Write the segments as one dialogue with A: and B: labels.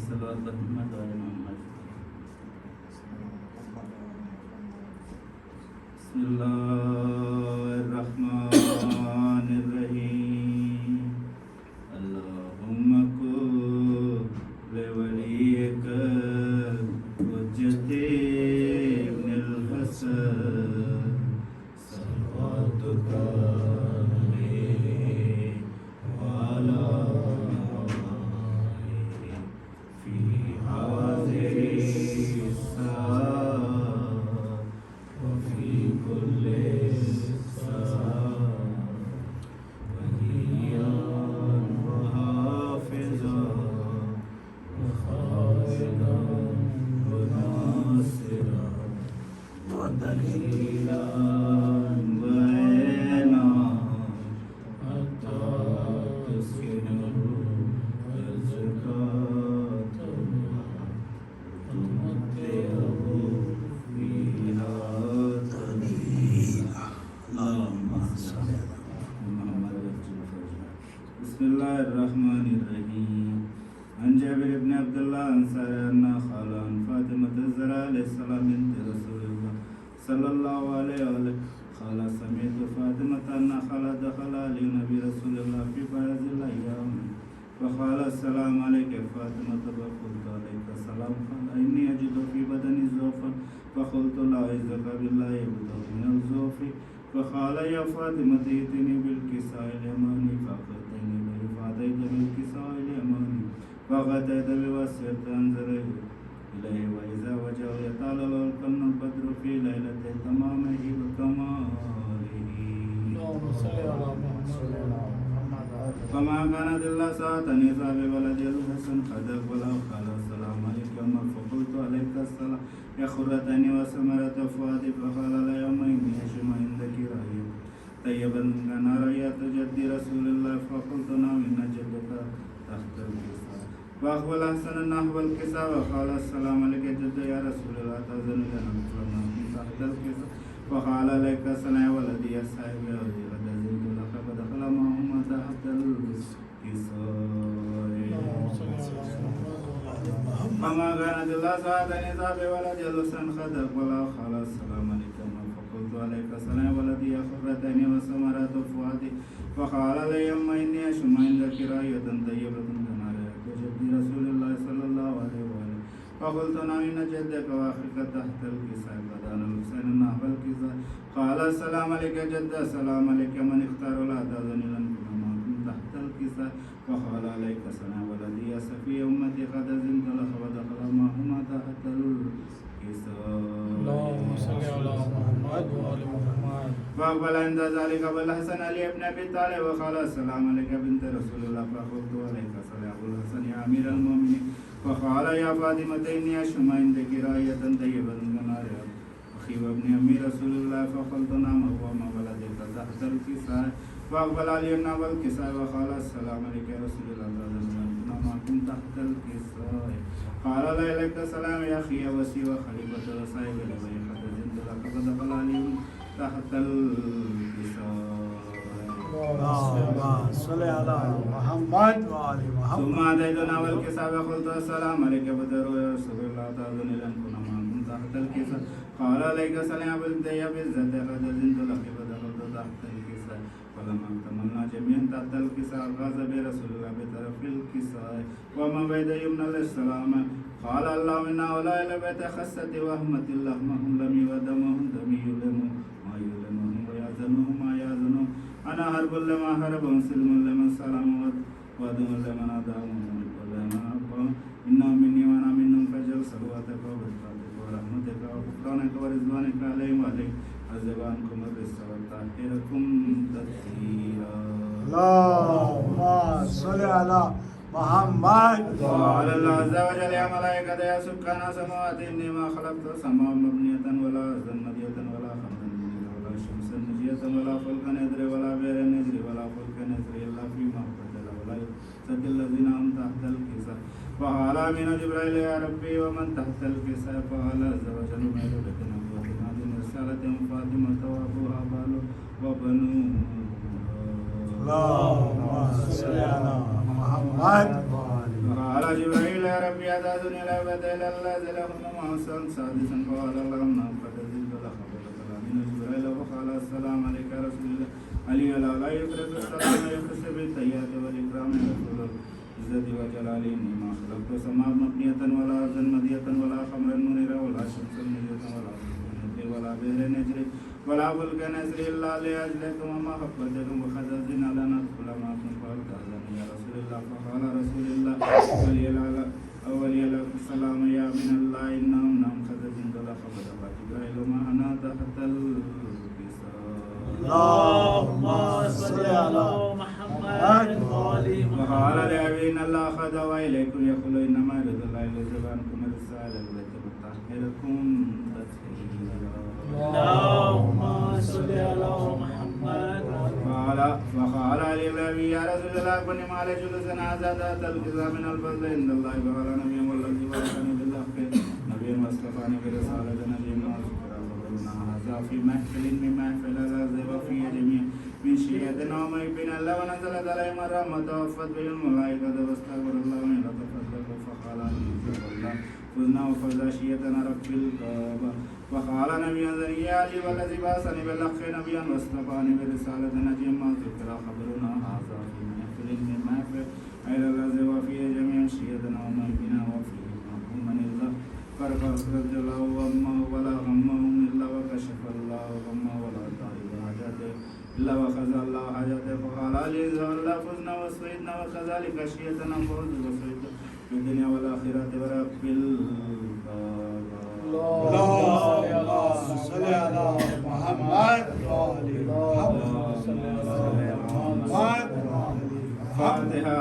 A: صلوات محمد وعلى محمد. بسم الله الرحمن الرحيم. اللهم كن لوليك حجة ابن الحسن صلواتك عليه وعلى آله في هذه الساعة وفي كل ساعة وليا وحافظا وخالدا وناصرا ودليلا وعينا حتى تسكنه الزكاة تمتعه فيها طويلا. اللهم صل على محمد بسم الله الرحمن الرحيم. عن جابر بن عبد الله الأنصاري أن خاله عن فاطمة الزهراء عليه السلام بنت رسول الله صلى الله عليه وسلم قال سمعت فاطمة أن خالها دخل على النبي رسول الله في بعض الأيام فقال السلام عليك يا فاطمة فقلت عليك السلام قال إني أجد في بدني ضعفا فقلت لا أعوذ بالله يبدأ من الضعف فقال يا فاطمة ائتني بالكساء اليماني فأخذتني به فأتيت بالكساء اليماني فأتيت بوسط أنظر إليه وإذا وجهه يتعلل القمر البدر في ليلة تمامه وكماله. فما كانت إلا ساعة إذا بولد الحسن قد أقبل قال السلام عليك يا عمر فقلت عليك السلام يا خرتني وثمرة فؤادي فقال لا يوم إني أشم عندك رأيا طيبا كان رأيت جدي رسول الله فقلت نعم إن جدك تحت الكساء فأقبل حسن نحو الكساء وقال السلام عليك جد يا رسول الله تأذن لنا مثلنا تحت الكساء فقال عليك السلام ولدي يا صاحبي قد أذنت لك فدخل معهما تحت الكساء. فما كانت إلا ساعة إذا بولد الحسن قد أقبل وقال السلام عليكم فقلت عليك السلام ولدي يا خرتين وثمرة فؤادي فقال لي يوم إني أشم عندك رأية طيبة جدي رسول الله صلى الله عليه وسلم فقلت نعم إن جدك وأخيك تحت الكساء بدان الحسين نحو الكساء قال السلام عليك جد السلام عليك من اختار لا تأذن لن تحت الكساء فقال عليك السلام ولدي يا سفي أمتي قد أذنت لك ودخل معهما تحت الكساء.
B: اللهم صل على محمد وآل محمد.
A: فأقبل عند ذلك أبو الحسن علي بن أبي طالب وقال السلام عليك بنت رسول الله فقلت عليك السلام أبو الحسن يا أمير المؤمنين فقال يا فاطمة إني أشم عندك رأية طيبة كنار أخي وابن أمي رسول الله فقلت نعم هو ما ولدك تحت الكساء فأقبل علي نحو الكساء وقال السلام عليك يا رسول الله ما كنت تحت الكساء قال لا إليك السلام يا أخي وسي وخليفة وصاحب لبي قد أذنت لك فدخل علي تحت الكساء.
B: اللهم صل على محمد وآل محمد.
A: ثم أتيتنا والكساء فقلت السلام عليك بدر يا رسول الله تأذن لن كنا معكم تحت الكساء قال عليك السلام بالدي بالذات قد أذنت لك فدخلت تحت الكساء فلما اكتملنا جميعا تحت الكساء غاز برسول الله بطرف الكساء وما بين يمنى للسلام قال الله إن هؤلاء لبيت خسة وهمة لحمهم لم ودمهم دم يلم ما يلمهم ويأذنهم ما يأذنهم أنا حرب لما حربهم سلم لمن سلم ودم لمن أداهم ولمن أبقى إنا مني وأنا منهم فجل صلواتك وبركاتك ورحمتك وغفرانك ورضوانك عليهم وعليك عذب عنكم الرزق وطهركم تطهيرا.
B: اللهم صل على محمد.
A: قال الله عز وجل يا ملائكة يا سكان السماوات إني ما خلقت السماء مبنية ولا أرضا مدية ولا خمرا ولا شمسا نجية ولا فلكا ندري ولا بئرا ندري ولا فلكا ندري إلا فيما قتل ولا يقتل الذين هم تحت الكساء فقال من جبريل يا ربي ومن تحت الكساء فقال عز وجل ما يدرك نبوة هذه رسالة فاطمة وأبوها بال وبنوها.
B: اللهم صل على محمد
A: وقال جبرائيل يا ربي أتعدني لا بدل الله زلهم محسن سادسا فقال اللهم قد زلت لخبرك من جبرائيل وقال السلام عليك يا رسول الله علي لا يكرس السلام يكرس بالتحيات والإكرام رسول العزة وجلاله إني ما خلقت سماء مبنية ولا أرضا مدية ولا خمرا منيرا ولا شمسا منيرة ولا ولا بئر نجري ولا فلك نسري إلا لأجلكم وما خفتكم وخززنا لنا كل ما كنت فأرتأذني يا رسول الله فقال رسول الله ولي السلام يا من الله إنهم نعم خززين ولا خفت جبرائيل ما أنا تحت
B: اللهم صل على محمد
A: وقال لأبي إن الله خذ وإليكم يقول إنما يريد الله ليذهب عنكم الرسالة التي تطهركم
B: اللهم صل على محمد
A: وقال علي النبي يا رسول الله كن ما على جلوسنا هذا الجزاء من الفضل عند الله وقال نبي والذي بعثني بالحق نبي واصطفاني برسالة نبي وشكرا فقلنا هذا في محفل من محفل هذا وفي جميع من شيئتنا وما يبين الله ونزلت عليهم الرحمة ووفت به الملائكة واستغفر الله من تفضل فقال الله فزنا وفزا شيئتنا رب الكعبة وقال نبيا ذريا علي والذي بعثني بالحق نبيا واصطفاني برسالة نبي ما ذكر خبرنا هذا في محفل من محفل إلى الذي وفيه جميع شيئتنا وما يبين وفيه من الله فرفض الله وما ولا همهم إلا وكشف الله وما ولا تعرف حاجته إلا وخذ الله حاجته فقال علي الله فزنا وسويدنا وكذلك شيئتنا فوز وسويد في الدنيا والآخرة ورب
B: اللهم صل على محمد اللهم صل على محمد
A: فاتحة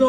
B: 2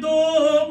B: 2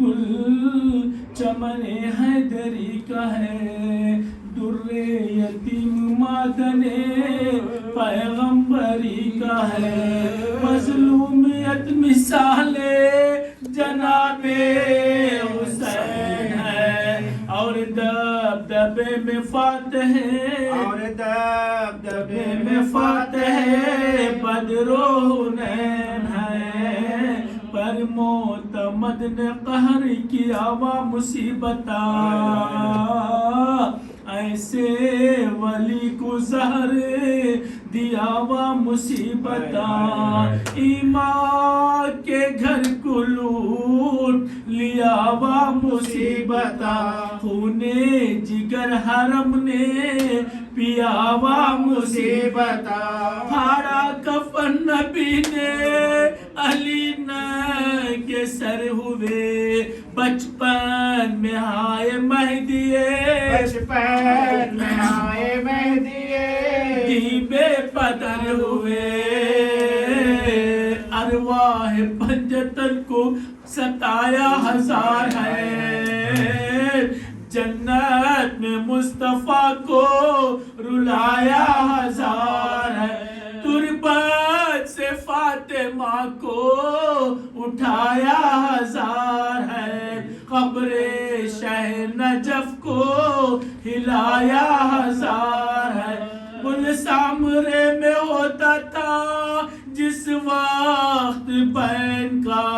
B: گل چمن حیدری کا ہے، در یتیم معدن پیغمبری کا ہے، مظلومیت مثال جناب حسین ہے، اور دبدبے میں فاتح بدر و حنین ہے، پر معتمد نے قہر کیا وا مصیبتاں، ایسے ولی کو زہر دیا وا مصیبتاں، ایمان کے گھر کو لوٹ لیا وا مصیبتاں، خون جگر حرم نے پیا وا مصیبتاں، پھاڑا کفن نبی نے علی کے سر ہوئے، بچپن میں آئے مہدی دیبے بدر ہوئے، ارواح پنجتن کو ستایا ہزار ہے، جنت میں مصطفیٰ کو رلایا ہزار ہے، تربت سے فاطمہ کو اٹھایا ہزار ہے، قبر شہ نجف کو ہلایا ہزار ہے، گل سامرے میں ہوتا تھا جس وقت بین کا،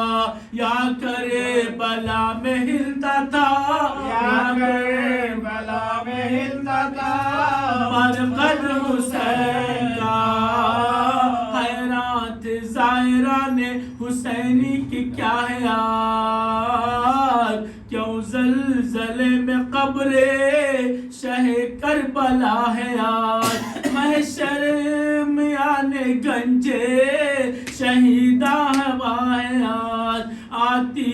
B: یا کرے بلا میں ہلتا تھا، مرقد حسین کا، حیران تھے زائران حسینی کی کیا ہے یار، کیوں زلزلے میں قبر شہ کربلا ہے یار، محشر میان گنجے شہیدہ ہوا ہے یار، آتی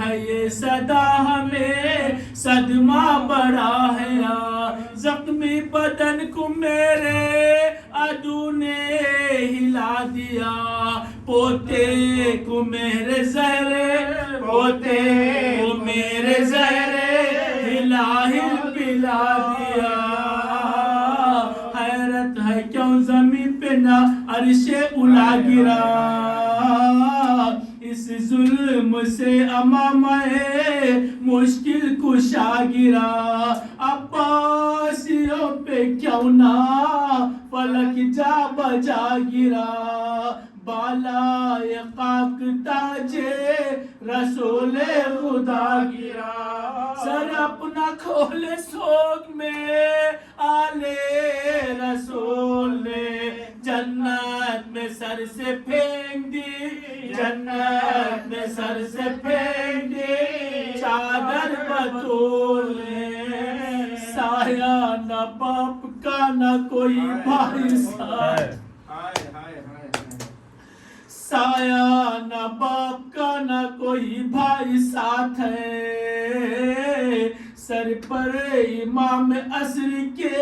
B: ہے یہ صدا ہمیں صدمہ بڑا ہے یار، زخمی بدن کو میرے عدو نے ہلا دیا، پوتے کو میرے زہرے ہلا پلا دیا، حیرت ہے کیوں زمین پہ نہ عرش اولا گرا، اس ظلم سے امامہ مشکل کشا گرا، عباسیوں پہ کیوں نہ فلک جا بجا گرا، بالائے خاک تاج رسول خدا گرا، سر اپنا کھولے سوگ میں آلے رسول نے، جنت میں سر سے پھینک دی، جنت میں سر سے پھینک دی چادر بطول نے، سایہ نہ باپ کا نہ کوئی بھائی ساتھ، سایہ نہ باپ کا نہ کوئی بھائی ساتھ ہے، سر پر امام عصر کے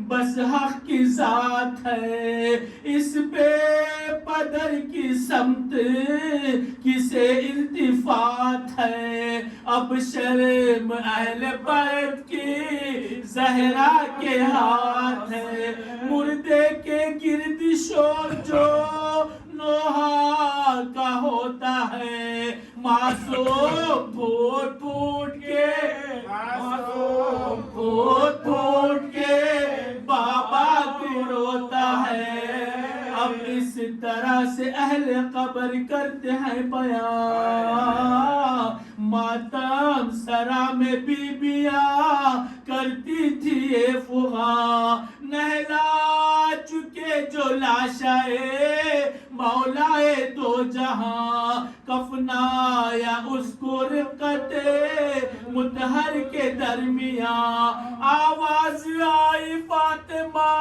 B: بس حق کی ذات ہے، اس بے پدر کی سمت کسے التفات ہے، اب شرم اہل بیت کی زہرا کے ہاتھ ہے، مردے کے گرد شور جو نوحہ کا ہوتا ہے، معصوم پھوٹ پھوٹ کے بابا کو روتا ہے، اب اس طرح سے اہل قبر کرتے ہیں بیان، ماتم سرا میں بیبیاں کرتی تھی یہ فغاں، نہلا چکے جو لاشائے مولائے دو جہاں، کفنایا اس کو رقت مطہر کے درمیان، آواز آئی فاطمہ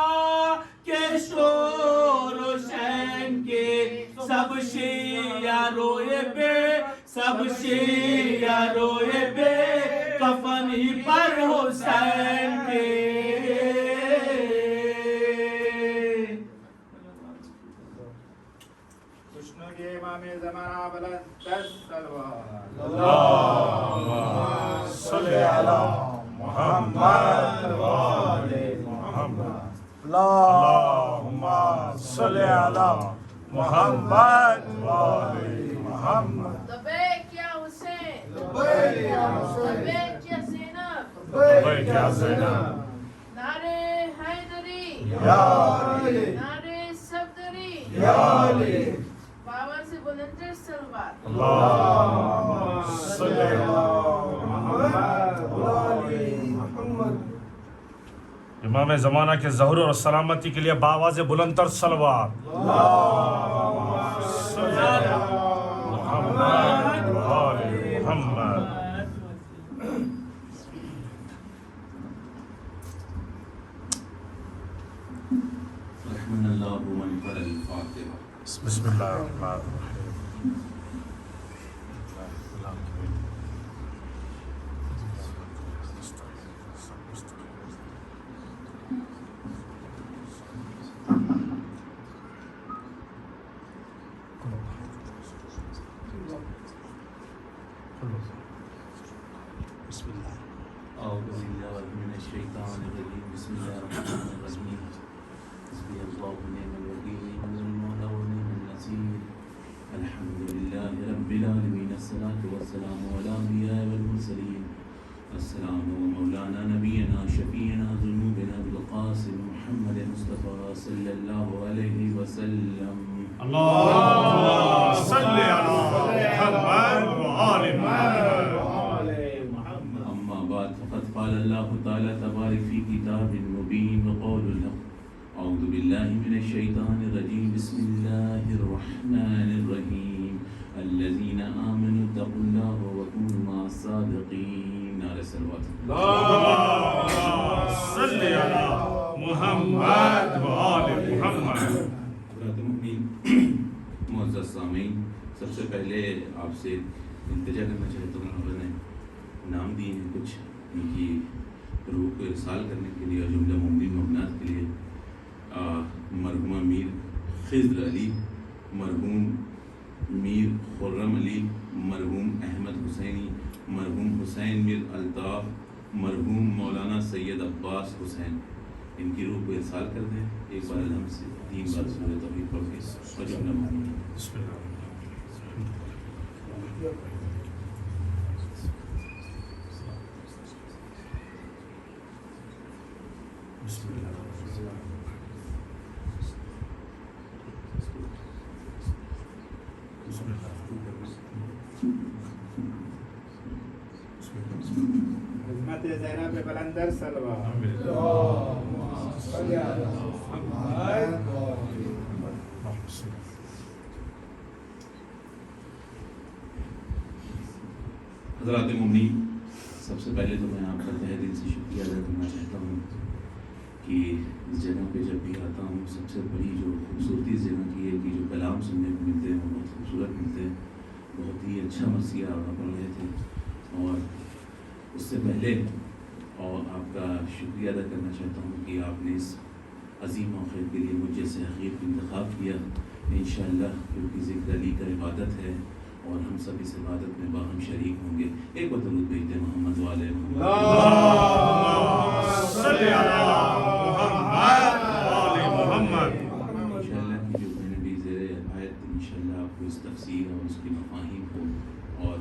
B: کے شور و شین کے، سب شیعہ روئے بے کفنی پر حسین کے،
A: امام زمانہ بلند الصلوات
C: لبیک یا زینب
D: نعرے حیدری
C: یا علی
D: نعرے صفدری
C: یا علی
D: بابا سے بلندر سلوات
C: اللہم صلی علی محمد. امام زمانہ کے ظہور اور سلامتی کے لیے باواز بلند تر صلوات. اللہم صلی علی محمد و آل محمد.
B: رحمن اللہ من قرأ الفاتحہ.
C: بسم اللہ الرحمن الرحیم.
B: أعوذ بالله من الشيطان الرجيم. بسم الله الرحمن الرحيم. حسبي الله ونعم الوكيل نعم المولى ونعم النصير. الحمد لله رب العالمين. الصلاة والسلام على الأنبياء والمرسلين. السلام مولانا نبينا شفيعنا ذنوبنا بالقاسم محمد مصطفى صلى الله عليه وسلم.
C: اللهم صل على محمد و آل محمد.
B: أما بعد فقد قال الله تعالى تبارك في كتاب مبين وقول الحق. أعوذ بالله من الشيطان الرجيم. بسم الله الرحمن الرحيم. الذين آمنوا اتقوا الله وكونوا مع الصادقين. نعرہ صلوات.
C: اللهم صل على محمد و آل محمد.
B: حضرات مؤمنین، معزز سامعین، سب سے پہلے آپ سے التجا کرنا چاہتا ہوں. آپ نے نام دیے ہیں کچھ ان کی روح کو ارسال کرنے کے لیے اور جملہ مومنین مؤمنات کے لیے. مرحومہ میر خضر علی، مرحوم میر خرم علی، مرحوم احمد حسینی، مرحوم حسین میر الطاف، مرحوم مولانا سید عباس حسین. ان کی روح کو ارسال کر دیں. ایک بار ہم سے 3 بار سورۃ توحید پڑھ کے اور جملہ مومنین.
C: بسم اللہ. بسم اللہ. بسم اللہ.
A: خدمت زینب بلندر صلوات.
B: حضرات مومنین، سب سے پہلے تو میں آپ کا تہہ دل سے شکریہ ادا کرنا چاہتا ہوں کہ اس جگہ پہ جب بھی آتا ہوں سب سے بڑی جو خوبصورتی اس جگہ کی ہے کہ جو کلام سننے کو ملتے ہیں وہ بہت خوبصورت ملتے ہیں. بہت ہی اچھا مرثیہ آپ پڑھ رہے تھے. اور اس سے پہلے اور آپ کا شکریہ ادا کرنا چاہتا ہوں کہ آپ نے اس عظیم موقع کے لیے مجھ جیسے حقیر کا انتخاب کیا. انشاءاللہ کیونکہ ذکر علی کا عبادت ہے اور ہم سب اس عبادت میں باہم شریک ہوں گے. ایک بار درود بھیجتے محمد والے محمد.
C: اللهم صل على محمد و آل محمد.
B: انشاءاللہ کی جو میں نے بھی زیر آیت انشاءاللہ آپ کو اس تفسیر اور اس کی مفاہیم کو اور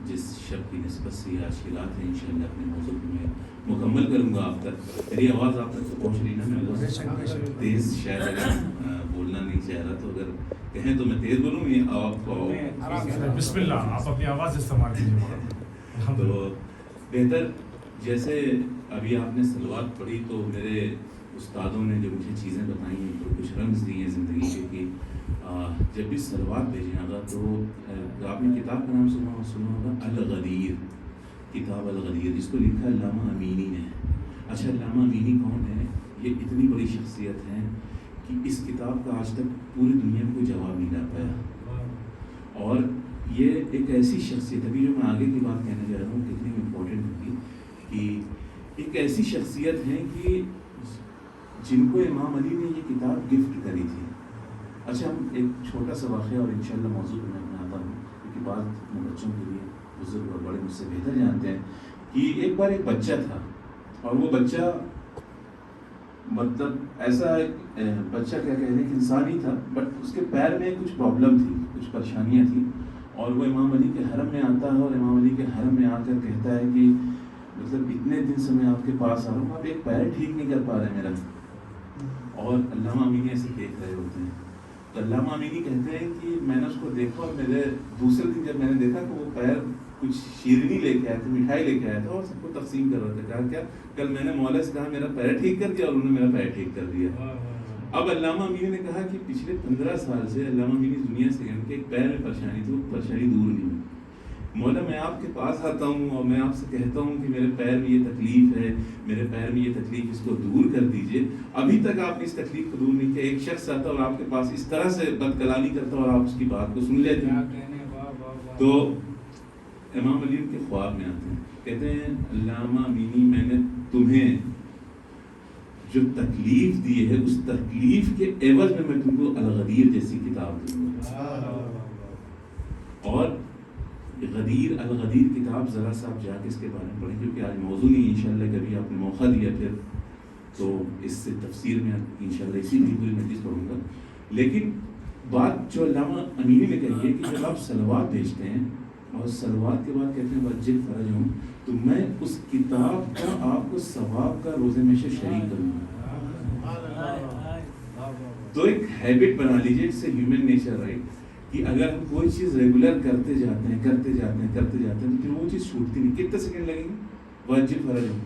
B: جس شب کی نسبت سے آج کی رات ہے انشاءاللہ اپنے موضوع میں مکمل کروں گا آپ تک. میری آواز آپ تک تو پہنچ رہی نا؟ میں تیز شاید اگر بولنا نہیں چاہ رہا تو اگر کہیں تو میں تیز بولوں یہ آپ کو.
C: بسم اللہ. آپ اپنی آواز استعمال کیجیے.
B: تو بہتر جیسے ابھی آپ نے صلوات پڑھی تو میرے استادوں نے جو مجھے چیزیں بتائی ہیں تو کچھ رمز دی ہیں زندگی کے کہ جب بھی صلوات بھیجیں گا تو آپ نے کتاب کا نام سنا ہوگا الغدیر. کتاب الغدیر جس کو لکھا ہے علامہ امینی نے. اچھا علامہ امینی کون ہے؟ یہ اتنی بڑی شخصیت ہیں کہ اس کتاب کا آج تک پوری دنیا میں کوئی جواب نہیں لا پایا. اور یہ ایک ایسی شخصیت ابھی جو میں آگے کی بات کہنے جا رہا ہوں کتنی امپورٹنٹ ہوگی کہ ایک ایسی شخصیت ہیں کہ جن کو امام علی نے یہ کتاب گفٹ کری تھی. اچھا ہم ایک چھوٹا سا واقعہ اور انشاءاللہ موضوع میں آتا ہوں کیونکہ بات بچوں کے لیے بزرگ اور بڑے مجھ سے بہتر جانتے ہیں کہ ایک بار ایک بچہ تھا اور وہ بچہ مطلب ایسا بچہ کیا کہہ رہے کہ انسان ہی تھا بٹ اس کے پیر میں کچھ پرابلم تھی, کچھ پریشانیاں تھیں اور وہ امام علی کے حرم میں آتا ہے اور امام علی کے حرم میں آ کر کہتا ہے کہ مطلب اتنی اتنے دن سے میں آپ کے پاس آ رہا ہوں, آپ ایک پیر ٹھیک نہیں کر پا رہے میرا. اور علامہ امینی ایسے دیکھ رہے ہوتے ہیں. تو علامہ امینی کہتے ہیں کہ میں نے اس کو دیکھا اور میرے دوسرے دن جب میں نے دیکھا کہ وہ پیر کچھ شیرنی لے کے آیا تھا, مٹھائی لے کے آیا تھا اور سب کو تقسیم کر رہا تھا. کہا کیا کل میں نے مولا سے کہا میرا پیر ٹھیک کر دیا اور انہوں نے میرا پیر ٹھیک کر دیا. اب علامہ امینی نے کہا کہ پچھلے 15 سال سے علامہ امینی دنیا سے گئے کہ ایک پیر میں پریشانی تھی, وہ پریشانی دور نہیں ہوئی. مولا میں آپ کے پاس آتا ہوں اور میں آپ سے کہتا ہوں کہ میرے پیر میں یہ تکلیف ہے, میرے پیر میں یہ تکلیف, اس کو دور کر دیجئے. ابھی تک آپ نے اس تکلیف کو دور نہیں کیا. ایک شخص آتا اور آپ کے پاس اس طرح سے بد کلامی کرتا اور آپ اس کی بات کو سن لیتے ہیں. تو امام علی کے خواب میں آتے ہیں, کہتے ہیں علامہ امینی میں نے تمہیں جو تکلیف دی ہے اس تکلیف کے عوض میں تم کو الغدیر جیسی کتاب دوں گا. اور غدیر الغدیر کتاب ذرا سا آپ جا کے اس کے بارے میں پڑھیں, کیونکہ آج موضوع نہیں, انشاءاللہ کبھی آپ نے موقع دیا پھر تو اس سے تفسیر میں انشاءاللہ اسی لیے پوری مجلس پڑھوں گا. لیکن بات جو علامہ امینی نے کہی ہے کہ جب آپ صلوات بھیجتے ہیں اور صلوات کے بعد کہتے ہیں وجل فرج ہوں, تو میں اس کتاب کا آپ کو ثواب کا روزے میں سے شریک کروں گا. تو ایک ہیبٹ بنا لیجیے, اس سے ہیومن نیچر رائٹ کہ اگر ہم کوئی چیز ریگولر کرتے جاتے ہیں تو پھر وہ چیز چھوٹتی نہیں. کتنے سیکنڈ لگیں گے؟ وجل فرج ہوں,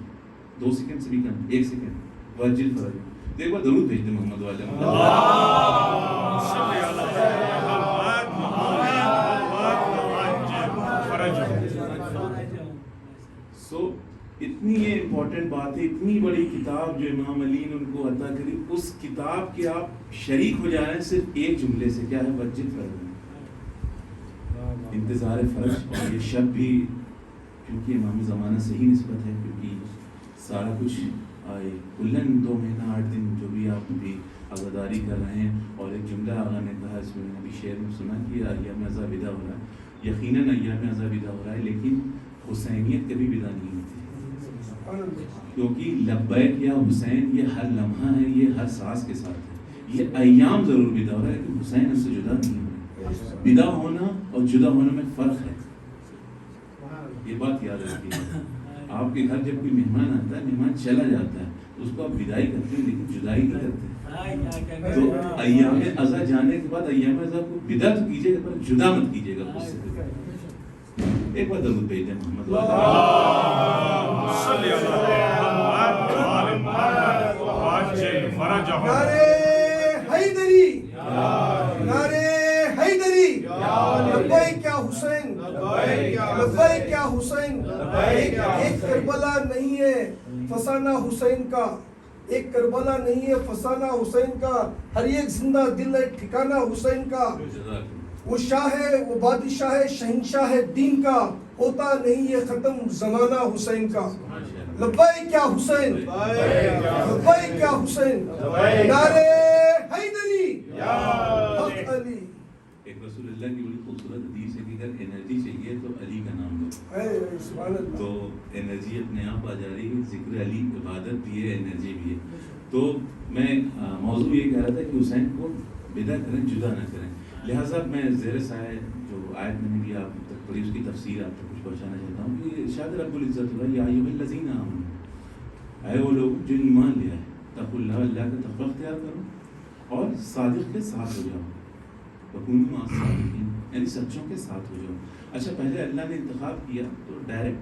B: 2 سیکنڈ سے بھی کم, 1 سیکنڈ, وجل فرج ہوں. تو ایک بار ضرور بھیج دیں محمد والے. سو اتنی یہ امپورٹنٹ بات ہے, اتنی بڑی کتاب جو امام علی نے ان کو عطا کری, اس کتاب کے آپ شریک ہو جا رہے ہیں صرف ایک جملے سے. کیا ہے؟ وجل فرج. انتظار فرج. اور یہ شب بھی کیونکہ امام زمانہ سے ہی نسبت ہے, کیونکہ سارا کچھ آئے کلن 2 مہینہ 8 دن جو بھی آپ بھی عزاداری کر رہے ہیں. اور ایک جملہ آقا نے کہا, اس میں ابھی شعر میں سنا کہ ایام عزا ودا ہو رہا ہے. یقیناً ایام عزا ودا ہو رہا ہے, لیکن حسینیت کبھی ودا نہیں ہوتی, کیونکہ لبیک یا حسین یہ ہر لمحہ ہے, یہ ہر سانس کے ساتھ ہے. یہ ایام ضرور ودا ہو رہا ہے لیکن حسین اس سے جدا نہیں ہو رہا. ودا ہونا اور جدا ہونے میں فرق ہے, یہ بات یاد رکھیے. آپ کے گھر جب کوئی مہمان آتا ہے, مہمان چلا جاتا ہے, اس کو آپ بدائی کرتے ہیں لیکن جدائی نہیں کرتے. تو ایام عزا جانے کے بعد ایام عزا کو بدا تو کیجیے گا پر جدا مت کیجیے گا خود سے. ایک بار درود بھیج دیں محمد
E: نعرے حیدری, نعرے حیدری, لبیک یا حسین, لبیک یا حسین. ایک کربلا نہیں ہے فسانہ حسین کا, ایک کربلا نہیں ہے فسانہ حسین کا. ہر ایک زندہ دل ہے ٹھکانہ حسین کا. وہ شاہ ہے, وہ بادشاہ ہے, شہنشاہ ہے دین کا. ہوتا نہیں ہے ختم زمانہ حسین کا. لبیک یا حسین, لبیک یا حسین. نعرے حیدری, حق علی.
B: ایک رسول اللہ کی بڑی خوبصورت حدیث ہے کہ اگر انرجی چاہیے تو علی کا نام لو. تو انرجی اپنے آپ آ جا رہی ہے. ذکر علی عبادت بھی ہے, انرجی بھی ہے. تو میں موضوع یہ کہہ رہا تھا کہ حسین کو بدا کریں, جدا نہ کریں. لہٰذا میں زیر سایہ جو آیت میں نے بھی آپ تک پڑھی, اس کی تفسیر آپ تک کچھ پہنچانا چاہتا ہوں کہ ارشاد رب العزت اللہ یا ایھا الذین آمنوا, اے وہ لوگ جو ایمان لے آئے, تقوا اللہ, اللہ کا تقوی اختیار کرو اور صادق کے ساتھ ہو جاؤ. وکونوا مع الصادقین, یعنی سچوں کے ساتھ ہو جاؤ. اچھا پہلے اللہ نے انتخاب کیا تو ڈائریکٹ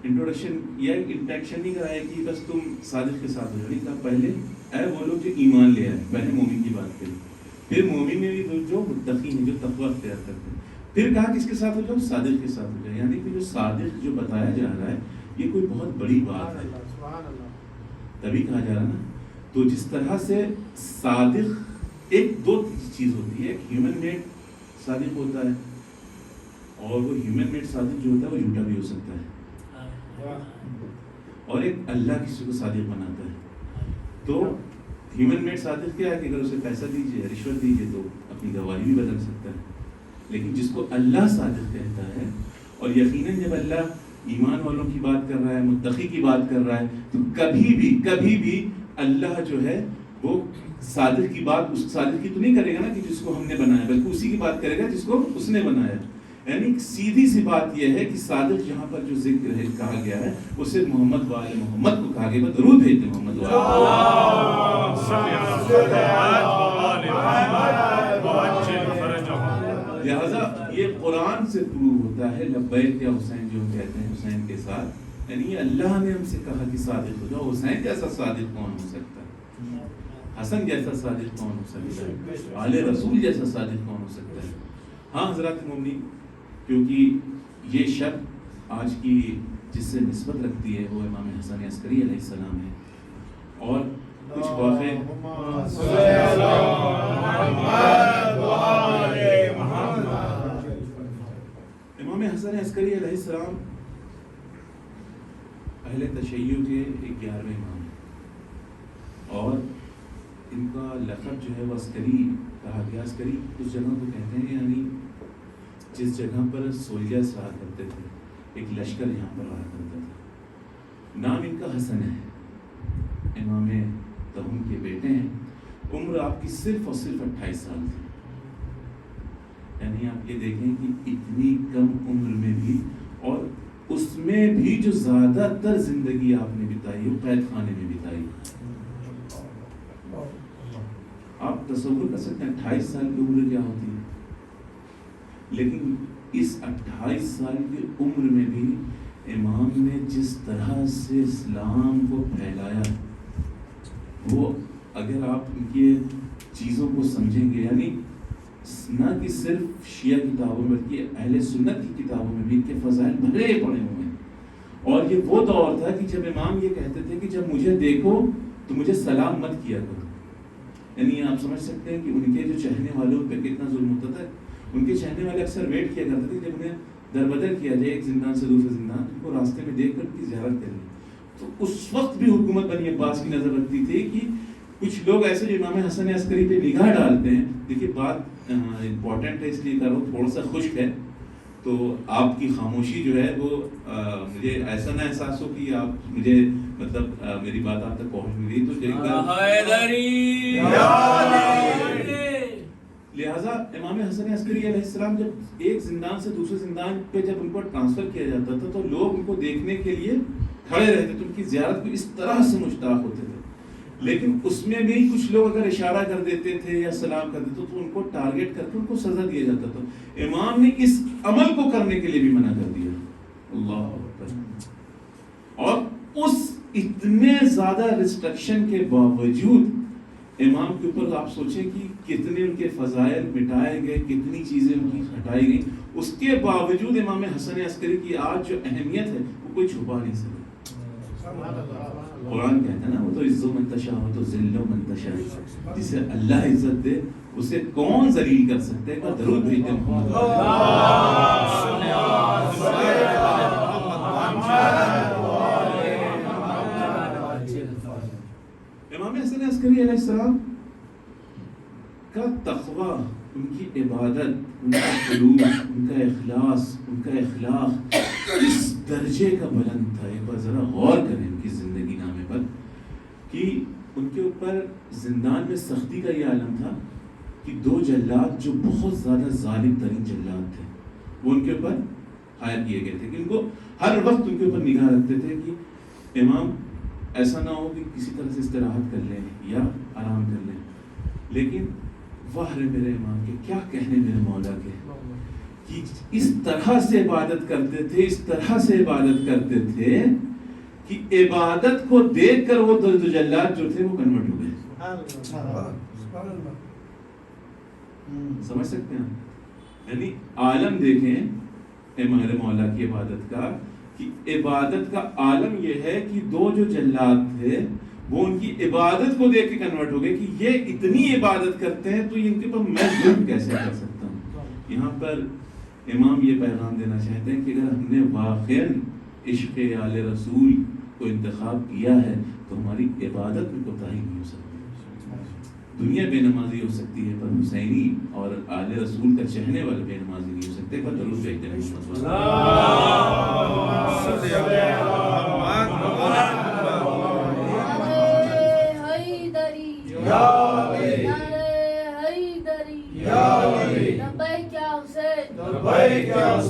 B: انٹروڈکشن یا انٹریکشن نہیں کرایا کہ بس تم صادق کے ساتھ ہو جاؤ, نہیں کہا پہلے اے وہ لوگ جو ایمان لے آئے, پہلے مومن کی بات کری. پھر مومن میں بھی جو متقی ہیں, جو تقوی اختیار کرتے ہیں. پھر کہا کس کے ساتھ ہو جاؤ؟ صادق کے ساتھ ہو جاؤ. یعنی کہ جو صادق جو بتایا جا رہا ہے یہ کوئی بہت بڑی بات ہے, تبھی کہا جا رہا نا. تو جس طرح سے صادق ایک 2 چیز ہوتی ہے, ایک ہیومن میڈ صادق ہوتا ہے اور وہ ہیومن میڈ صادق جو ہوتا ہے وہ جھوٹا بھی ہو سکتا ہے, اور ایک اللہ کسی کو صادق بناتا ہے. تو ہیومن میڈ صادق کیا ہے کہ اگر اسے پیسہ دیجیے, رشوت دیجیے تو اپنی گواہی بھی بدل سکتا ہے. لیکن جس کو اللہ صادق کہتا ہے, اور یقیناً جب اللہ ایمان والوں کی بات کر رہا ہے, متقی کی بات کر رہا ہے, تو کبھی بھی اللہ جو ہے وہ صادق کی بات اس صادق کی تو نہیں کرے گا نا کہ جس کو ہم نے بنایا, بلکہ اسی کی بات کرے گا جس کو اس نے بنایا. یعنی سیدھی سی بات یہ ہے کہ صادق جہاں پر جو ذکر ہے کہا گیا ہے وہ صرف محمد وآل محمد کو کہا گیا ہے. درود بھیجتے محمد وآل محمد. لہذا یہ قرآن سے پروو ہوتا ہے لبیک یا حسین جو کہتے ہیں حسین کے ساتھ، یعنی اللہ نے ہم سے کہا کہ صادق ہو جاؤ. حسین جیسا صادق کون ہو سکتا ہے؟ حسن جیسا صادق کون ہو سکتا ہے؟ آل رسول جیسا صادق کون ہو سکتا ہے؟ ہاں حضرات مومنین، کیونکہ یہ شب آج کی جس سے نسبت رکھتی ہے وہ امام حسن عسکری علیہ السلام ہے، اور کچھ واقعے امام حسن عسکری علیہ السلام اہل تشیع کے 11ویں امام ہیں، اور ان کا لقب جو ہے وہ عسکری کہا گیا. عسکری اس جگہ کو کہتے ہیں یعنی جس جگہ پر سولجرز رہا کرتے تھے، ایک لشکر یہاں پر رہا کرتا تھا. نام ان کا حسن ہے، امام تہم کے بیٹے ہیں. عمر آپ کی صرف اور صرف 28 سال تھی. یعنی آپ یہ دیکھیں کہ اتنی کم عمر میں بھی، اور اس میں بھی جو زیادہ تر زندگی آپ نے بتائی وہ قید خانے میں بتائی. آپ تصور کر سکتے ہیں 28 سال کی عمر کیا ہوتی ہے، لیکن اس 28 سال کی عمر میں بھی امام نے جس طرح سے اسلام کو پھیلایا، وہ اگر آپ ان کی چیزوں کو سمجھیں گے، یعنی نہ کہ صرف شیعہ کتابوں میں بلکہ اہل سنت کی کتابوں میں بھی ان کے فضائل بھرے پڑے ہوئے ہیں. اور یہ وہ دور تھا کہ جب امام یہ کہتے تھے کہ جب مجھے دیکھو تو مجھے سلام مت کیا کرو. یعنی آپ سمجھ سکتے ہیں کہ ان کے جو چہنے والوں پہ کتنا ظلم ہوتا تھا. ان کے چہنے والے اکثر ویٹ کیا کرتے تھے جب انہیں دربدر کیا جائے ایک زندان سے دوسرے زندان، ان کو راستے میں دیکھ کر ان کی زیارت کر لی. تو اس وقت بھی حکومت بنی عباس کی نظر رکھتی تھی کہ کچھ لوگ ایسے جو امام حسن عسکری پہ نگاہ ڈالتے ہیں. دیکھیے بات امپورٹنٹ ہے اس لیے کر رہا ہوں، تھوڑا سا خشک ہے تو آپ کی خاموشی جو ہے وہ مجھے ایسا نہ احساس ہو کہ آپ مجھے مطلب میری بات آپ تک پہنچ نہیں رہی تو لہٰذا امام حسن عسکری علیہ السلام جب ایک زندان سے دوسرے زندان پہ جب ان کو ٹرانسفر کیا جاتا تھا تو لوگ ان کو دیکھنے کے لیے کھڑے رہتے تھے، ان کی زیارت کو اس طرح سے مشتاق ہوتے تھے. لیکن اس میں بھی کچھ لوگ اگر اشارہ کر دیتے تھے یا سلام کر دیتے تو ان کو ٹارگٹ کر کے ان کو سزا دیا جاتا تھا. امام نے اس عمل کو کرنے کے لیے بھی منع کر دیا. اللہ اکبر. اور اس اتنے زیادہ ریسٹرکشن کے باوجود امام کے اوپر آپ سوچیں کہ کتنے ان کے فضائل مٹائے گئے، کتنی چیزیں ان کی ہٹائی گئیں. اس کے باوجود امام حسن عسکری کی آج جو اہمیت ہے وہ کوئی چھپا نہیں سکتا. قرآن کہتا ہے نا وہ تو عز من تشاء و تو ذل من تشاء، جسے اللہ عزت دے اسے کون ذلیل کر سکتا ہے. ایک بار درود بھیجتے محمد. امام حسن عسکری علیہ السلام کا تقوی، ان کی عبادت، ان کا خلوص، ان کا اخلاص، ان کا اخلاق اس درجے کا بلند تھا. ایک بار ذرا غور کریں ان کی زندگی نامے پر کہ ان کے اوپر زندان میں سختی کا یہ عالم تھا کہ 2 جلاد جو بہت زیادہ ظالم ترین جلاد تھے وہ ان کے اوپر ہائر کیے گئے تھے کہ ان کو ہر وقت ان کے اوپر نگاہ رکھتے تھے کہ امام ایسا نہ ہو کہ کسی طرح سے استراحت کر لیں یا آرام کر لیں. لیکن واہ رے میرے امام کے کیا کہنے میرے مولا کے کہ اس طرح سے عبادت کرتے تھے، اس طرح سے عبادت کرتے تھے کہ عبادت کو دیکھ کر وہ 2 جلاد جو تھے وہ کنورٹ ہو گئے. سمجھ سکتے ہیں؟ یعنی عالم دیکھیں ہمارے مولا کی عبادت کا کہ عبادت کا عالم یہ ہے کہ 2 جو جلاد تھے وہ ان کی عبادت کو دیکھ کے کنورٹ ہو گئے کہ یہ اتنی عبادت کرتے ہیں تو ان کے اوپر میں ظلم کیسے کر سکتا ہوں. یہاں پر امام یہ پیغام دینا چاہتے ہیں کہ اگر ہم نے واقعاً عشق آل رسول کو انتخاب کیا ہے تو ہماری عبادت میں کوتاہی نہیں ہو سکتی. دنیا بے نمازی ہو سکتی ہے پر حسینی اور آل رسول کا چہنے والے بے نمازی نہیں ہو سکتے. پر درود بھیجتے ہیں
D: لبیک یا حسین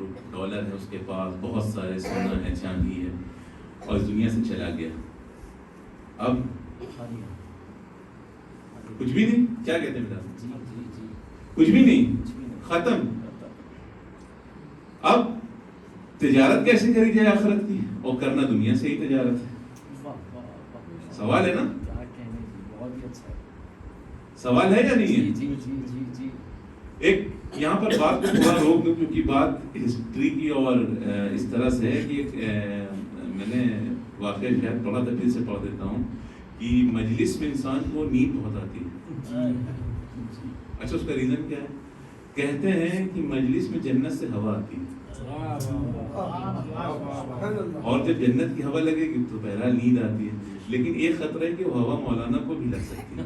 B: $, ہے اس کے پاس، بہت سارے سونا ہے، چاندی ہے، اور اس دنیا سے چلا گیا. اب کچھ بھی نہیں. کیا کہتے ہیں بیٹا؟ کچھ بھی نہیں، ختم. اب تجارت کیسے کری جائے آخرت کی؟ اور کرنا دنیا سے ہی تجارت ہے. سوال ہے نا؟ سوال ہے یا نہیں ہے؟ ایک یہاں پر بات کو تھوڑا روک دوں، کیونکہ بات ہسٹری کی اور اس طرح سے ہے کہ میں نے واقعہ شاید تھوڑا تفصیل سے پڑھ دیتا ہوں کہ مجلس میں انسان کو نیند بہت آتی ہے. اچھا، اس کا ریزن کیا ہے؟ کہتے ہیں کہ مجلس میں جنت سے ہوا آتی ہے، اور جب جنت کی ہوا لگے گی تو بہرحال نیند آتی ہے. لیکن ایک خطرہ ہے کہ وہ ہوا مولانا کو بھی لگ سکتی ہے.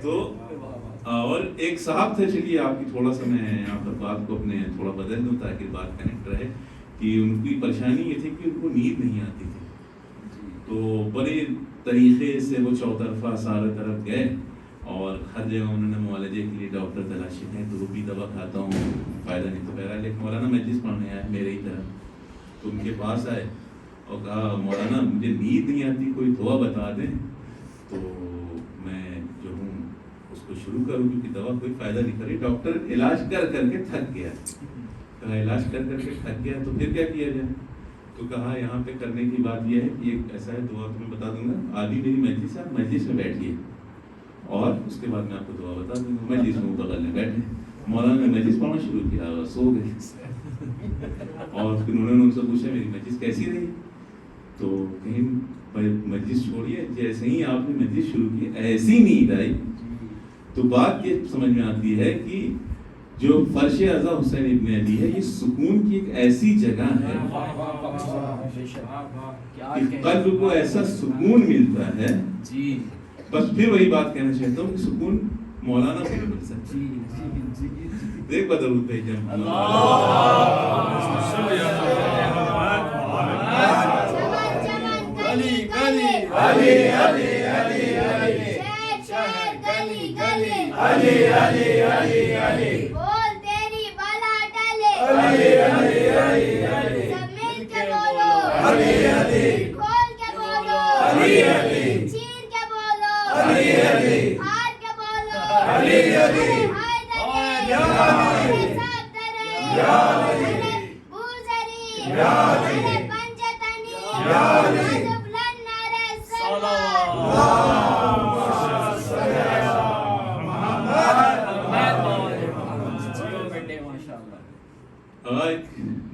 B: تو اور ایک صاحب تھے، چلیے آپ کی تھوڑا سا میں یہاں پر بات کو اپنے تھوڑا بدل دوں تاکہ بات کنیکٹ رہے، کہ ان کی پریشانی یہ تھی کہ ان کو نیند نہیں آتی تھی. تو بڑے طریقے سے وہ چوطرفہ سارے طرف گئے، اور ہر جگہ انہوں نے معالجے کے لیے ڈاکٹر تلاشے ہیں. تو وہ بھی دوا کھاتا ہوں، فائدہ نہیں. تو بہرحال ایک مولانا مجلس پڑھنے آئے میرے ہی طرف، تو ان کے پاس آئے اور کہا مولانا مجھے نیند نہیں آتی، کوئی دوا بتا دیں. تو میں جو ہوں اس کو شروع کروں، کیونکہ دوا کوئی فائدہ نہیں کری. ڈاکٹر علاج کر کر کے تھک گیا. کہا علاج کر کر کے تھک گیا تو پھر کیا کیا جائے؟ تو کہا یہاں پہ کرنے کی بات یہ ہے کہ ایک ایسا ہے، دعا تمہیں بتا دوں گا. آدھی میری مجلس ہے، آپ مجلس میں بیٹھیے اور اس کے بعد میں آپ کو دعا بتا دوں گا. مجلس میں بغل میں بیٹھے، مولانا نے مجلس پڑھنا شروع کیا اور سو گئے. اور پھر انہوں نے ان سے پوچھا میری مجلس کیسی رہی؟ تو کہیں مجلس چھوڑیے، جیسے ہی آپ نے مجلس شروع کی ایسی نیند آئی. تو بات یہ سمجھ میں آتی ہے کہ جو فرش اعضا حسین ابن علی ہے، یہ سکون کی ایک ایسی جگہ ہے کہ قلب کو ایسا سکون ملتا ہے. بس پھر وہی بات کہنا چاہتا ہوں کہ سکون مولانا کو نہیں مل سکتا. دیکھ بدل بھیجم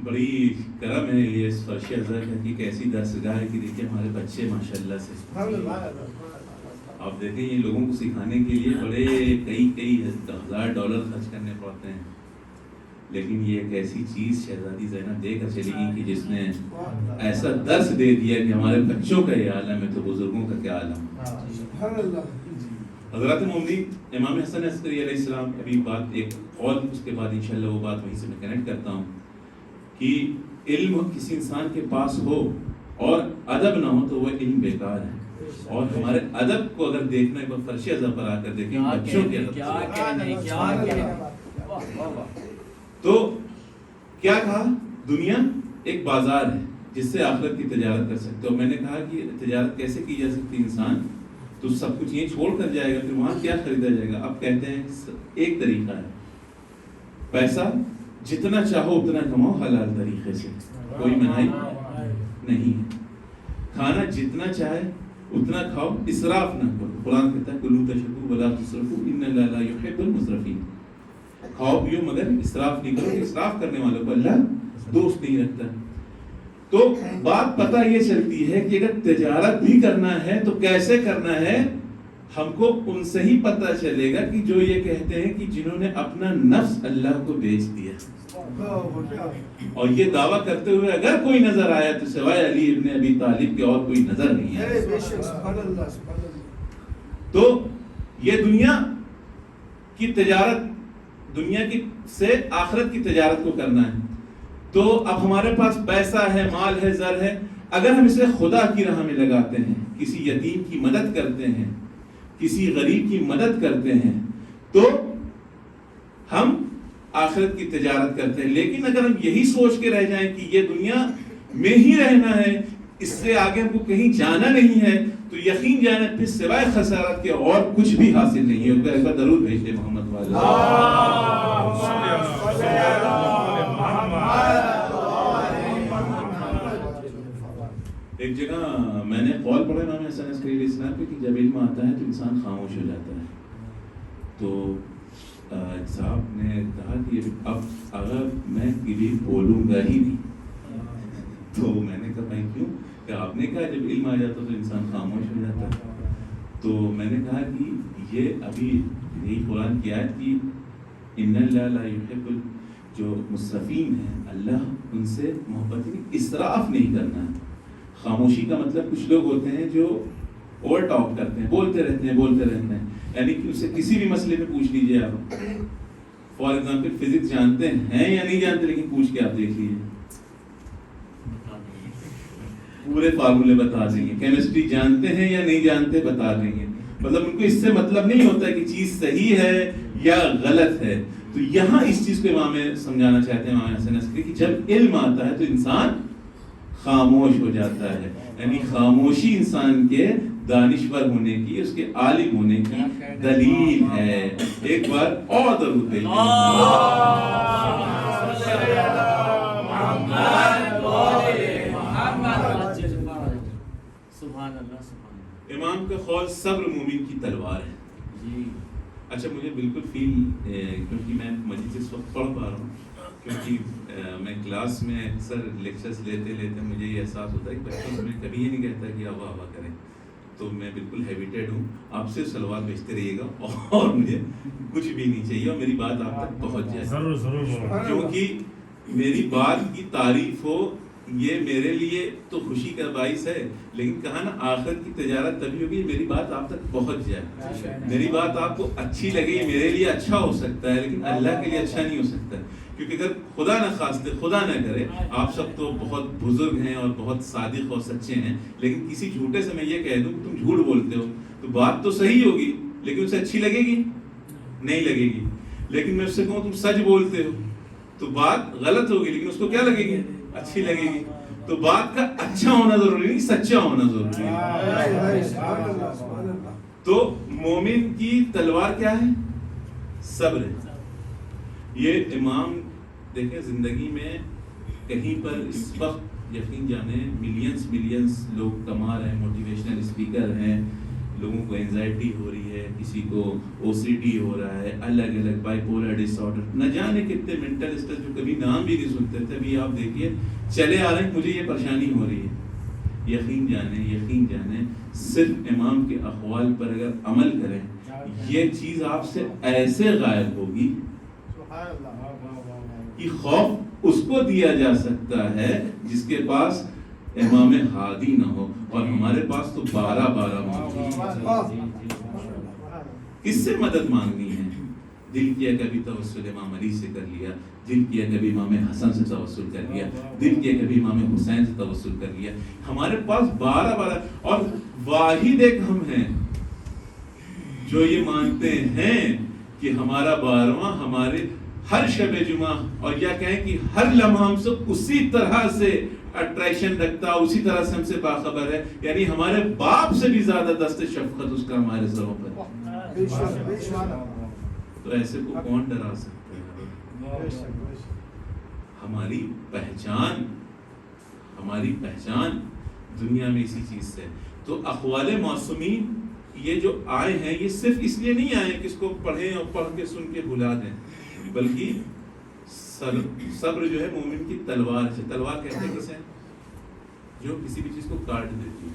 B: بڑی کرم ہے یہ اس فرش اعضا کی ایک ایسی درسگاہ ہے کہ دیکھیں ہمارے بچے ماشاءاللہ سے آپ دیکھیں یہ لوگوں کو سکھانے کے لیے بڑے کئی $1000 خرچ کرنے پڑتے ہیں. لیکن یہ ایک ایسی چیز شہزادی زینب دے کر چلی گئی کہ جس نے ایسا درس دے دیا کہ ہمارے بچوں کا یہ عالم ہے تو بزرگوں کا کیا عالم. حضرات مومنین، امام حسن عسکری علیہ السلام، ابھی بات ایک اور اس کے بعد انشاءاللہ وہ بات وہیں سے میں کنیکٹ کرتا ہوں کہ علم کسی انسان کے پاس ہو اور ادب نہ ہو تو وہ علم بیکار ہے. اور ہمارے ادب کو اگر دیکھنا ہے، کوئی فرش اعضا پر آ کر دیکھیں بچوں کے ادب. تو کیا کہا؟ دنیا ایک بازار ہے جس سے آخرت کی تجارت کر سکتے ہو. میں نے کہا کہ تجارت کیسے کی جا سکتی؟ انسان تو سب کچھ یہ چھوڑ کر جائے گا، پھر وہاں کیا خریدا جائے گا؟ اب کہتے ہیں ایک طریقہ ہے، پیسہ جتنا چاہو اتنا کماؤ حلال طریقے سے، کوئی منائی نہیں ہے. کھانا جتنا چاہے اتنا کھاؤ، اسراف نہ کرو. قرآن کہتا ہے کلوا تشربوا ولا تسرفوا ان اللہ لا يحب المسرفین. کھاؤ پیو مگر اسراف نہیں کرو. اسراف کرنے والوں کو اللہ دوست نہیں رکھتا. تو بات پتہ یہ چلتی ہے کہ اگر تجارت بھی کرنا ہے تو کیسے کرنا ہے، ہم کو ان سے ہی پتہ چلے گا کہ جو یہ کہتے ہیں کہ جنہوں نے اپنا نفس اللہ کو بیچ دیا. اور یہ دعویٰ کرتے ہوئے اگر کوئی نظر آیا تو سوائے علی ابن ابی طالب کے اور کوئی نظر نہیں ہے. تو یہ دنیا کی تجارت، دنیا کی سے آخرت کی تجارت کو کرنا ہے. تو اب ہمارے پاس پیسہ ہے، مال ہے، زر ہے، اگر ہم اسے خدا کی راہ میں لگاتے ہیں، کسی یتیم کی مدد کرتے ہیں، کسی غریب کی مدد کرتے ہیں تو ہم آخرت کی تجارت کرتے ہیں. لیکن اگر ہم یہی سوچ کے رہ جائیں کہ یہ دنیا میں ہی رہنا ہے, اس سے آگے ہم کو کہیں جانا نہیں ہے, تو یقین جانا پھر سوائے خسارت کے اور کچھ بھی حاصل نہیں ہے. ایک بار درود بھیجتے محمد والے. ایک جگہ میں نے قول پڑھا امام حسن عسکری علیہ السلام پہ کہ جب علم آتا ہے تو انسان خاموش ہو جاتا ہے. تو صاحب نے کہا کہ اب اگر میں کبھی بولوں گا ہی نہیں, تو میں نے کہا بھائی کیوں؟ کہ آپ نے کہا جب علم آ جاتا تو انسان خاموش ہو جاتا ہے. تو میں نے کہا کہ یہ ابھی یہی قرآن کی آیت کی ان اللہ لا یحب جو مسرفین ہیں, اللہ ان سے محبت نہیں, اسراف نہیں کرنا ہے. خاموشی کا مطلب کچھ لوگ ہوتے ہیں جو اوور ٹاک کرتے ہیں, بولتے رہتے ہیں, یعنی کہ اسے کسی بھی مسئلے میں پوچھ لیجئے آپ. فار ایگزامپل فزکس جانتے ہیں یا نہیں جانتے, لیکن پوچھ کے آپ دیکھ لیجیے پورے فارمولے بتا دیں گے. کیمسٹری جانتے ہیں یا نہیں جانتے بتا دیں گے. مطلب ان کو اس سے مطلب نہیں ہوتا کہ چیز صحیح ہے یا غلط ہے. تو یہاں اس چیز کو امام سمجھانا چاہتے ہیں امام حسن عسکری کہ جب علم آتا ہے تو انسان خاموش ہو جاتا ہے. یعنی خاموشی انسان کے دانشور ہونے کی, اس کے عالم ہونے کی دلیل ہے. ایک بار اور درود بھیجیں. امام کا قول صبر مومن کی تلوار ہے. جی اچھا, مجھے بالکل فیل کیونکہ میں مجید اس وقت پڑھ پا رہا ہوں, کیونکہ میں کلاس میں اکثر لیکچرز لیتے مجھے یہ احساس ہوتا ہے کہ بچوں سے میں کبھی یہ نہیں کہتا کہ آپ واہ واہ کریں. تو میں بالکل ہیبیٹیڈ ہوں, آپ سے سلوات بھیجتے رہیے گا اور مجھے کچھ بھی نہیں چاہیے اور میری بات آپ تک پہنچ جائے. ضرور کیونکہ میری بات کی تعریف ہو یہ میرے لیے تو خوشی کا باعث ہے, لیکن کہا نا آخرت کی تجارت تبھی ہوگی میری بات آپ تک پہنچ جائے. میری بات آپ کو اچھی لگے, یہ میرے لیے اچھا ہو سکتا ہے لیکن اللہ کے لیے اچھا نہیں ہو سکتا. کیونکہ اگر خدا نہ خواستہ, خدا نہ کرے, آپ سب تو بہت بزرگ ہیں اور بہت صادق اور سچے ہیں, لیکن کسی جھوٹے سے میں یہ کہہ دوں کہ تم جھوٹ بولتے ہو, تو بات تو صحیح ہوگی لیکن اسے اچھی لگے گی نہیں لگے گی. لیکن میں اس سے کہوں تم سچ بولتے ہو تو بات غلط ہوگی لیکن اس کو کیا لگے گی, اچھی لگے گی. تو بات کا اچھا ہونا ضروری نہیں, سچا ہونا ضروری ہے. تو مومن کی تلوار کیا ہے؟ صبر ہے. یہ امام دیکھیں زندگی میں کہیں پر اس وقت یقین جانے ملینز لوگ کما رہے ہیں, موٹیویشنل اسپیکر ہیں, لوگوں کو اینزائٹی ہو رہی ہے, کسی کو او سی ڈی ہو رہا ہے, الگ الگ بائی پولر ڈس آرڈر, نہ جانے کتنے مینٹل اسٹریس جو کبھی نام بھی نہیں سنتے تھے, ابھی آپ دیکھیے چلے آ رہے ہیں مجھے یہ پریشانی ہو رہی ہے. یقین جانے صرف امام کے اقوال پر اگر عمل کریں یہ چیز آپ سے ایسے غائب ہوگی کہ خوف اس کو دیا جا سکتا ہے جس کے پاس امام ہادی نہ ہو, اور ہمارے پاس تو 12 کس سے مدد مانگنی ہے. دل کیا کبھی توسل امام علی سے کر لیا, دل کیا کبھی امام حسن سے توسل کر لیا, دل کیا کبھی امام حسین سے توسل کر لیا. ہمارے پاس 12 اور واحد ایک ہم ہیں جو یہ مانتے ہیں کہ ہمارا 12واں ہمارے ہر شب جمعہ, اور یا کہیں کہ ہر لمحہ ہم سے اسی طرح سے اٹریکشن رکھتا, اسی طرح سے ہم سے باخبر ہے. یعنی ہمارے باپ سے بھی زیادہ دست شفقت اس کا ہمارے سروں پر. تو ایسے کو کون ڈرا سکتا ہے؟ ہماری پہچان دنیا میں اسی چیز سے. تو اقوال معصومین یہ جو آئے ہیں یہ صرف اس لیے نہیں آئے کہ اس کو پڑھیں اور پڑھ کے سن کے بھلا دیں, بلکہ صبر جو ہے مومن کی تلوار ہے. تلوار کہتے ہیں کسے؟ جو کسی بھی چیز کو کاٹ دیتی ہے.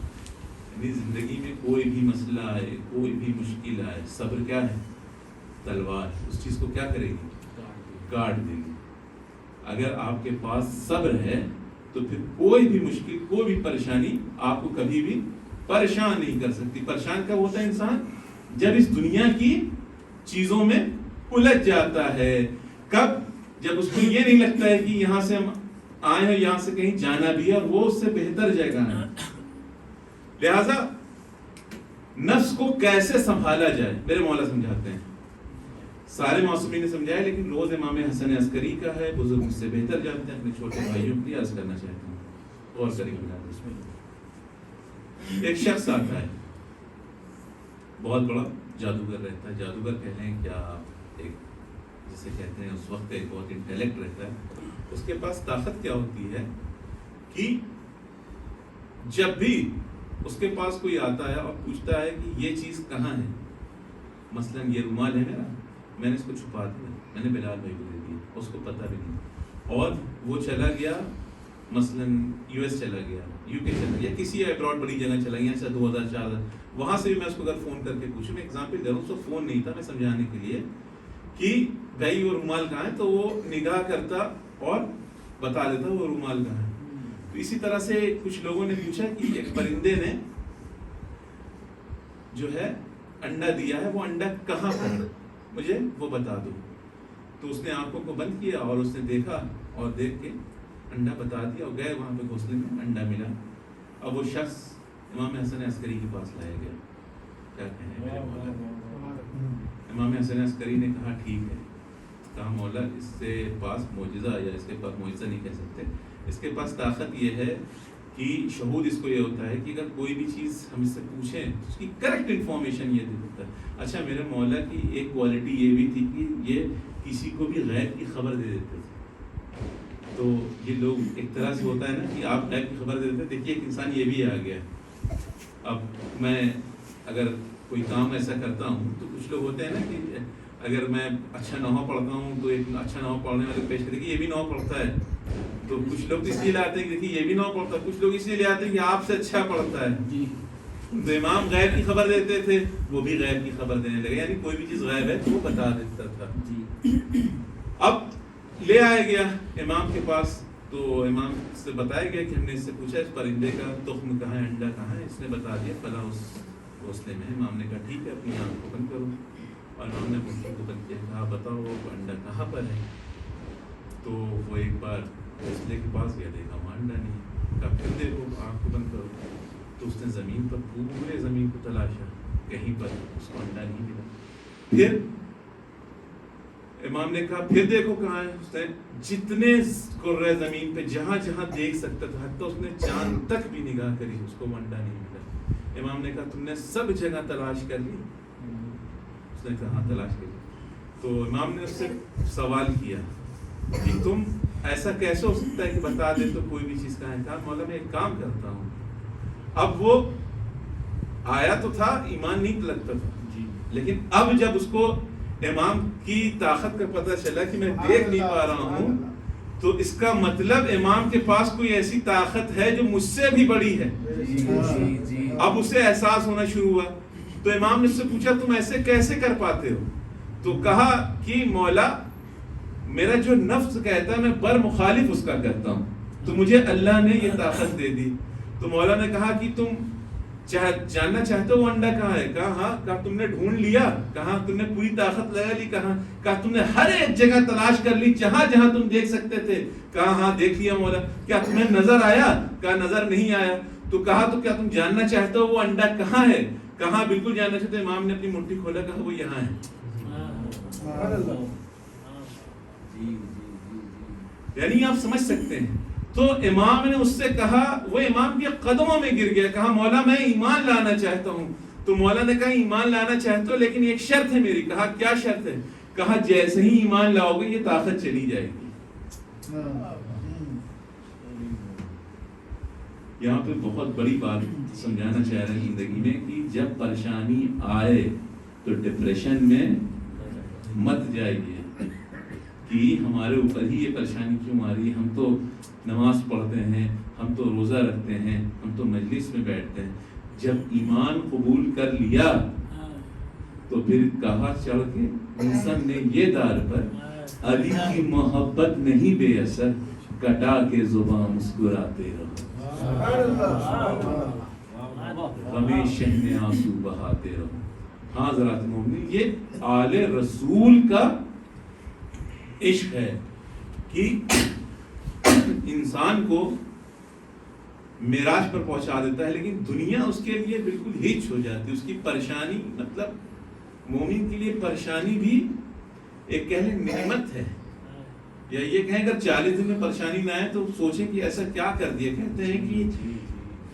B: یعنی زندگی میں کوئی بھی مسئلہ آئے, کوئی بھی مشکل آئے, صبر کیا ہے؟ تلوار. اس چیز کو کیا کرے گی؟ کاٹ دے گی. اگر آپ کے پاس صبر ہے تو پھر کوئی بھی مشکل, کوئی بھی پریشانی آپ کو کبھی بھی پریشان نہیں کر سکتی. پریشان کب ہوتا ہے انسان؟ جب اس دنیا کی چیزوں میں الجھ جاتا ہے. کب؟ جب اس کو یہ نہیں لگتا ہے کہ یہاں سے ہم آئے ہیں, یہاں سے کہیں جانا بھی ہے اور وہ اس سے بہتر جگہ ہے. لہذا نفس کو کیسے سنبھالا جائے میرے مولا سمجھاتے ہیں. سارے معصومین نے سمجھایا لیکن روز امام حسن عسکری کا ہے, بزرگ مجھ سے بہتر جانتے ہیں, اپنے چھوٹے بھائیوں کے لیے عرض کرنا چاہتا ہوں. اور اس میں ایک شخص آتا ہے, بہت بڑا جادوگر رہتا ہے, جادوگر کہہ لیں کیا, ایک جسے کہتے ہیں اس وقت ایک بہت انٹیلیکٹ رہتا ہے. اس کے پاس طاقت کیا ہوتی ہے کہ جب بھی اس کے پاس کوئی آتا ہے اور پوچھتا ہے کہ یہ چیز کہاں ہے, مثلا یہ رومال ہے میرا, میں نے اس کو چھپا دیا, میں نے بلال بھائی کو دے دیا, اس کو پتہ بھی نہیں, اور وہ چلا گیا مثلا یو ایس چلا گیا, یو کے چلا گیا, کسی ابراڈ بڑی جگہ چلا گیا, ایسا 2004 وہاں سے بھی میں اس کو اگر فون کر کے پوچھوں, میں ایگزامپل دے رہا ہوں, اس کو فون نہیں تھا, میں سمجھانے کے لیے کہ بھائی وہ رومال کہاں ہے, تو وہ نگاہ کرتا اور بتا دیتا وہ رومال کہاں ہے. تو اسی طرح سے کچھ لوگوں نے پوچھا کہ ایک پرندے نے جو ہے انڈا دیا ہے, وہ انڈا کہاں پر, مجھے وہ بتا دو. تو اس نے آنکھوں کو بند کیا اور اس نے دیکھا اور دیکھ کے انڈا بتا دیا, اور گئے وہاں پہ گھونسلے میں انڈا ملا. اب وہ شخص امام حسن عسکری کے پاس لایا گیا. کیا کہیں میرے مولا, امام حسن عسکری نے کہا ٹھیک ہے, کہا مولا اس سے پاس معجزہ, یا اس کے پاس معجزہ نہیں کہہ سکتے, اس کے پاس طاقت یہ ہے کہ شہود اس کو یہ ہوتا ہے کہ اگر کوئی بھی چیز ہم اس سے پوچھیں اس کی کریکٹ انفارمیشن یہ دے دیتا ہے. اچھا میرے مولا کی ایک کوالٹی یہ بھی تھی کہ یہ کسی کو بھی غیب کی خبر دے دیتے تھے. تو یہ لوگ ایک طرح سے ہوتا ہے نا کہ آپ غیب کی خبر دے دیتے, دیکھیے ایک انسان یہ بھی آ گیا. اب میں اگر کوئی کام ایسا کرتا ہوں تو کچھ لوگ ہوتے ہیں نا کہ اگر میں اچھا نحو پڑھتا ہوں تو ایک اچھا نحو پڑھنے والے پیش کرے کہ یہ بھی نحو پڑھتا ہے, تو کچھ لوگ اس لیے لاتے ہیں کہ دیکھیے یہ بھی نحو پڑھتا ہے, کچھ لوگ اس لیے لاتے ہیں کہ آپ سے اچھا پڑھتا ہے. تو امام غیب کی خبر دیتے تھے, وہ بھی غیب کی خبر دینے لگے, یعنی کوئی بھی چیز غیب ہے تو وہ بتا دیتا تھا. اب لے آیا گیا امام کے پاس, تو امام سے بتایا گیا کہ ہم نے اس سے پوچھا اس پرندے کا تخم کہاں ہے, انڈا کہاں ہے, اس نے بتا دیا فلاں اس گھونسلے میں. امام نے کہا ٹھیک ہے اپنی آنکھ کو بند کرو, اور امام نے گھونسلے کو بند کیا, کہا بتاؤ وہ انڈا کہاں پر ہے. تو وہ ایک بار گھونسلے کے پاس گیا, دیکھا وہاں انڈا نہیں, کہا پھر دیکھو آنکھ کو بند کرو. تو اس نے زمین پر پورے زمین کو تلاشا, کہیں پر اس کو انڈا نہیں ملا. پھر امام نے کہا پھر دیکھو کہاں ہے. اس نے جتنے کرۂ زمین پہ جہاں جہاں دیکھ سکتا تھا, حتیٰ اس نے چاند تک بھی نگاہ کری, اس کو وہ انڈا نہیں ملا. امام نے کہا تم نے سب جگہ تلاش کر لی. اس نے کہا ہاں تلاش کر لی. تو امام نے اس سے سوال کیا کہ تم ایسا کیسے ہو سکتا ہے کہ بتا دے تو کوئی بھی چیز کہاں ہے. کہا مولا میں ایک کام کرتا ہوں. اب وہ آیا تو تھا, ایمان نہیں لگتا تھا, لیکن اب جب اس کو امام کی طاقت کا پتہ چلا کہ میں دیکھ نہیں پا رہا ہوں, تو اس کا مطلب امام کے پاس کوئی ایسی طاقت ہے جو مجھ سے بھی بڑی ہے. اب اسے احساس ہونا شروع ہوا. تو امام نے اس سے پوچھا تم ایسے کیسے کر پاتے ہو. تو کہا کہ مولا میرا جو نفس کہتا ہے میں بر مخالف اس کا کرتا ہوں, تو مجھے اللہ نے یہ طاقت دے دی. تو مولا نے کہا کہ تم جاننا چاہتے ہو وہ انڈا کہاں ہے. کہا ہاں. کہا تم نے ڈھونڈ لیا. کہا تم نے پوری طاقت لگا لی. کہا تم نے ہر ایک جگہ تلاش کر لی جہاں جہاں تم دیکھ سکتے تھے. کہا ہاں دیکھ لیا مولا. کیا تمہیں نظر آیا. کہا نظر نہیں آیا. تو کہا تو کیا تم جاننا چاہتے ہو وہ انڈا کہاں ہے. کہا بالکل جاننا چاہتے. امام نے اپنی منٹھی کھولا, کہا وہ یہاں ہے. یعنی آپ سمجھ سکتے ہیں. تو امام نے اس سے کہا, وہ امام کے قدموں میں گر گیا, کہا مولا میں ایمان لانا چاہتا ہوں. تو مولا نے کہا ایمان لانا چاہتے ہو لیکن ایک شرط ہے میری. کہا کیا شرط ہے. کہا جیسے ہی ایمان لاؤ گے یہ طاقت چلی جائے گی. یہاں پہ بہت بڑی بات سمجھانا چاہ رہے ہیں زندگی میں کہ جب پریشانی آئے تو ڈپریشن میں مت جائیے کہ ہمارے اوپر ہی یہ پریشانی کیوں آ رہی ہے. ہم تو نماز پڑھتے ہیں, ہم تو روزہ رکھتے ہیں, ہم تو مجلس میں بیٹھتے ہیں. جب ایمان قبول کر لیا تو پھر کہا چڑھ کے انسان نے یہ دار پر علی کی محبت نہیں بے اثر, کٹا کے زبان مسکراتے رہو, غمِ شہن میں آنسو بہاتے رہو. ہاں حضرات مومنین, یہ آل رسول کا عشق ہے کہ انسان کو معراج پر پہنچا دیتا ہے، لیکن دنیا اس کے لیے بالکل ہچ ہو جاتی ہے. اس کی پریشانی، مطلب مومن کے لیے پریشانی بھی ایک کہہ لیں نعمت ہے، یا یہ کہیں اگر 40 دن میں پریشانی نہ آئے تو سوچیں کہ ایسا کیا کر دیا. کہتے ہیں کہ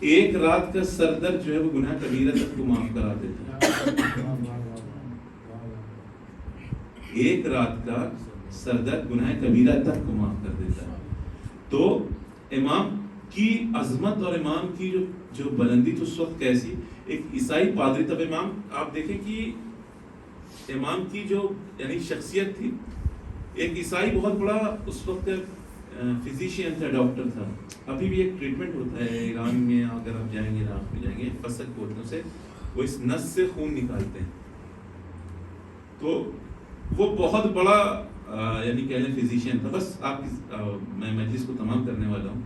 B: ایک رات کا سر درد جو ہے وہ گناہ کبیرہ تک کو معاف کرا دیتا ہے. ایک رات کا سر درد گناہ کبیرہ تک کو معاف کر دیتا ہے. تو امام کی عظمت اور امام کی جو بلندی تو اس وقت کیسی. ایک عیسائی پادری، تب امام آپ دیکھیں کہ امام کی جو یعنی شخصیت تھی، ایک عیسائی بہت بڑا اس وقت فزیشین تھا، ڈاکٹر تھا. ابھی بھی ایک ٹریٹمنٹ ہوتا ہے ایران میں، اگر آپ جائیں گے عراق میں جائیں گے، فسق بولتے ہیں اسے، وہ اس نس سے خون نکالتے ہیں. تو وہ بہت بڑا یعنی کہہ لیں فزیشین تھا. بس آپ میں مجلس کو تمام کرنے والا ہوں،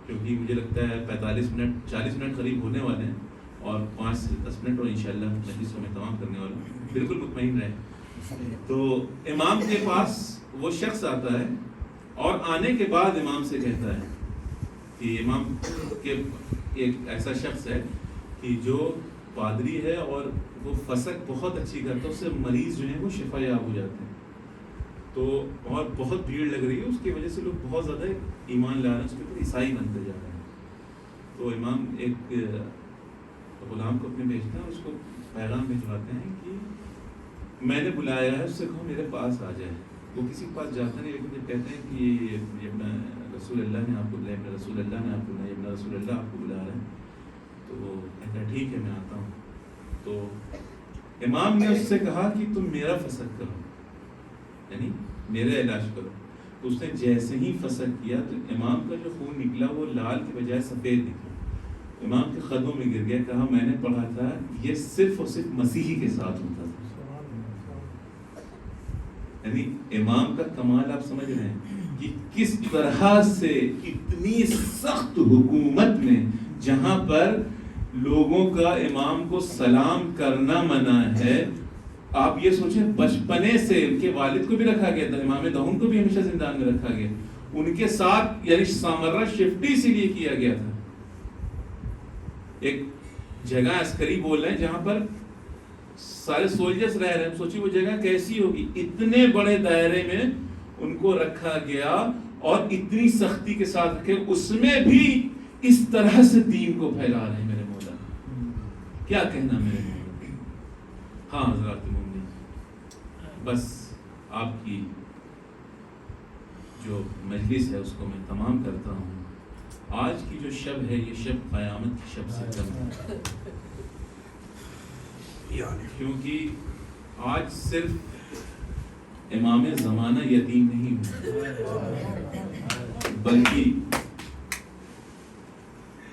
B: کیونکہ مجھے لگتا ہے 45 منٹ 40 منٹ قریب ہونے والے ہیں، اور 5 سے 10 منٹ اور انشاءاللہ مجلس کو میں تمام کرنے والا ہوں. بالکل مطمئن رہیں. تو امام کے پاس وہ شخص آتا ہے اور آنے کے بعد امام سے کہتا ہے کہ امام کے ایک ایسا شخص ہے کہ جو پادری ہے اور وہ فسق بہت اچھی کرتا ہے، اس سے مریض جو ہیں وہ شفا یاب ہو جاتے ہیں. تو اور بہت بھیڑ لگ رہی ہے، اس کی وجہ سے لوگ بہت زیادہ ایمان لا رہے ہیں، اس کے اوپر عیسائی بنتے جا رہے ہیں. تو امام ایک غلام کو اپنے بھیجتا ہے، اس کو پیغام بھجواتے ہیں کہ میں نے بلایا ہے، اس سے کہو میرے پاس آ جائے. وہ کسی کے پاس جاتا نہیں، لیکن جب کہتے ہیں کہ یہ اپنا رسول اللہ نے آپ کو بلایا، اپنا رسول اللہ نے آپ کو بلایا، اپنا رسول اللہ آپ کو بلا رہا ہے، تو وہ کہتا ہے ٹھیک ہے میں آتا ہوں. تو امام نے اس سے کہا کہ تم میرا فسق کرو، یعنی میرا علاج کرو. تو اس نے جیسے ہی فسق کیا تو امام کا جو خون نکلا وہ لال کے بجائے سفید نکلا. امام کے قدموں میں گر گیا، کہا میں نے پڑھا تھا یہ صرف اور صرف مسیحی کے ساتھ ہوتا تھا. یعنی امام کا کمال آپ سمجھ رہے ہیں کہ کس طرح سے اتنی سخت حکومت میں، جہاں پر لوگوں کا امام کو سلام کرنا منع ہے. آپ یہ سوچیں بچپنے سے ان کے والد کو بھی رکھا گیا تھا، امام دہون کو بھی ہمیشہ زندان میں رکھا گیا، ان کے ساتھ یعنی سامرہ شفٹی اسی لیے کیا گیا تھا. ایک جگہ عسکری بول رہے ہیں جہاں پر سارے سولجرز رہ رہے ہیں، سوچیے وہ جگہ کیسی ہوگی. اتنے بڑے دائرے میں ان کو رکھا گیا اور اتنی سختی کے ساتھ رکھے، اس میں بھی اس طرح سے دین کو پھیلا رہے ہیں. میرے مولا کیا کہنا میرے مولا. ہاں حضرات مومنین، بس آپ کی جو مجلس ہے اس کو میں تمام کرتا ہوں. آج کی جو شب ہے یہ شب قیامت کی شب سے کم ہے، کیونکہ آج صرف امام زمانہ یتیم نہیں ہوئے، بلکہ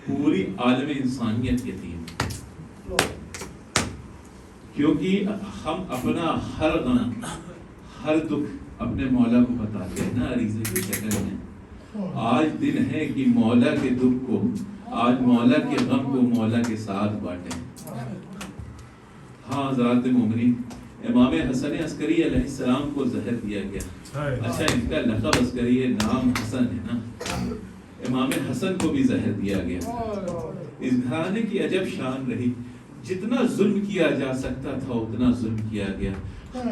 B: پوری عالم انسانیت یتیم ہے. کیونکہ ہم اپنا ہر غم ہر دکھ اپنے مولا کو بتاتے ہیں نا عریضے کی شکل میں. آج دن ہے کہ مولا کے دکھ کو، آج مولا کے غم کو مولا کے ساتھ بانٹیں. ہاں حضرات مومنین، امام حسن عسکری علیہ السلام کو زہر دیا گیا. اچھا ان کا لقب عسکری ہے، نام حسن ہے نا. امام حسن کو بھی زہر دیا گیا. اس گھرانے کی عجب شان رہی، جتنا ظلم کیا جا سکتا تھا اتنا ظلم کیا گیا.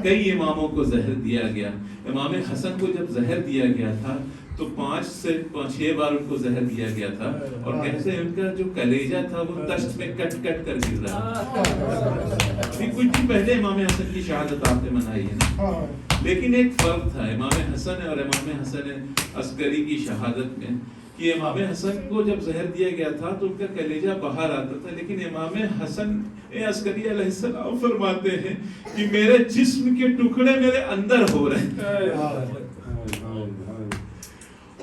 B: کئی اماموں کو زہر دیا گیا. امام حسن کو جب زہر دیا گیا تھا تو 5 سے 6 بار ان کو زہر دیا گیا تھا، اور کہتے ہیں ان کا جو کلیجہ تھا وہ تشت میں کٹ کٹ کر گر رہا. کچھ دن پہلے امام حسن کی شہادت آپ نے منائی ہے نا، لیکن ایک فرق تھا امام حسن اور امام حسن عسکری کی شہادت میں، کہ امام حسن کو جب زہر دیا گیا تھا تو ان کا کلیجہ باہر آتا تھا، لیکن امام حسن عسکری علیہ السلام فرماتے ہیں کہ میرے جسم کے ٹکڑے میرے اندر ہو رہے ہیں.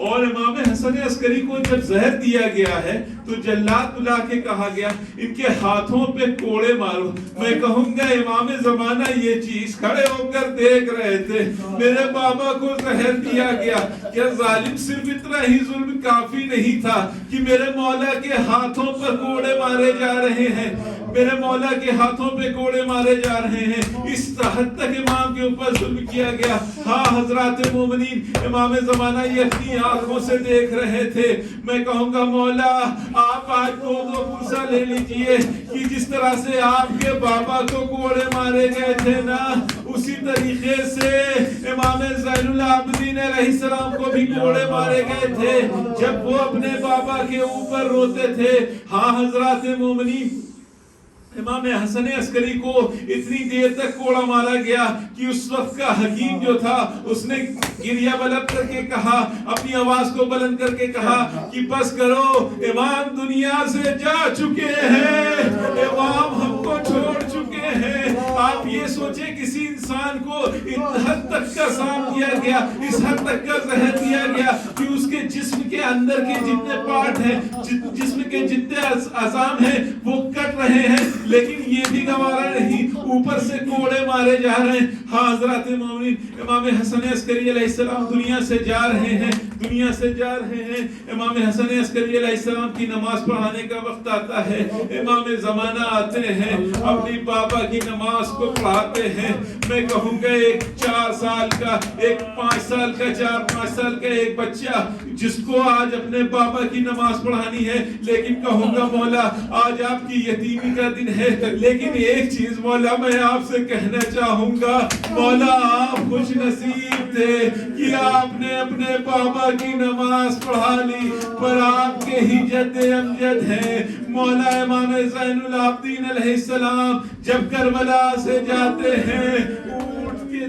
B: اور امام حسن عسکری کو جب زہر دیا گیا ہے تو جلاد بلا کے کہا گیا ان کے ہاتھوں پہ کوڑے مارو. میں کہوں گا امام زمانہ یہ چیز کھڑے ہو کر دیکھ رہے تھے، میرے بابا کو زہر دیا گیا، کیا ظالم صرف اتنا ہی ظلم کافی نہیں تھا کہ میرے مولا کے ہاتھوں پر کوڑے مارے جا رہے ہیں؟ میرے مولا کے ہاتھوں پہ کوڑے مارے جا رہے ہیں. اس حد تک امام کے اوپر ظلم کیا گیا. ہاں حضرات مومنین, امام زمانہ یہ اپنی آنکھوں سے دیکھ رہے تھے. میں کہوں گا مولا آپ آج کو دو پرسہ لے لیجئے کہ جس طرح سے آپ کے بابا کو کوڑے مارے گئے تھے نا, اسی طریقے سے امام زین العابدین علیہ السلام کو بھی کوڑے مارے گئے تھے جب وہ اپنے بابا کے اوپر روتے تھے. ہاں حضرات مومنین, امام حسن عسکری کو اتنی دیر تک کوڑا مارا گیا کہ اس وقت کا حکیم جو تھا اس نے گریہ بلند کر کے کہا, اپنی آواز کو بلند کر کے کہا کہ بس کرو, امام دنیا سے جا چکے ہیں, امام ہم کو چھوڑ چکے ہیں. آپ یہ سوچیں کسی انسان کو اس حد تک کا سام دیا گیا, اس حد تک کا زہر دیا گیا کہ اس کے جسم کے اندر کے جتنے پارٹ ہیں, جسم کے جتنے عظام ہیں وہ کٹ رہے ہیں, لیکن یہ بھی گوارا نہیں, اوپر سے کوڑے مارے جا رہے ہیں. ہاں حضرات مومنین, امام حسن عسکری علیہ السلام دنیا سے جا رہے ہیں, دنیا سے جا رہے ہیں. امام حسن عسکری علیہ السلام کی نماز پڑھانے کا وقت آتا ہے. امام زمانہ آتے ہیں, اپنی بابا کی نماز کو پڑھاتے ہیں. میں کہوں گا ایک 4 سال کا, ایک 5 سال کا, 4-5 سال کا ایک بچہ جس کو آج اپنے بابا کی نماز پڑھانی ہے, لیکن کہوں گا مولا آج آپ کی یتیمی کا دن ہے, لیکن ایک چیز مولا میں آپ سے کہنا چاہوں گا, مولا آپ خوش نصیب تھے کہ آپ نے اپنے بابا کی نماز پڑھا لی, پر آپ کے ہی جد امجد ہیں مولا امام زین العابدین علیہ السلام جب کربلا سے جاتے ہیں,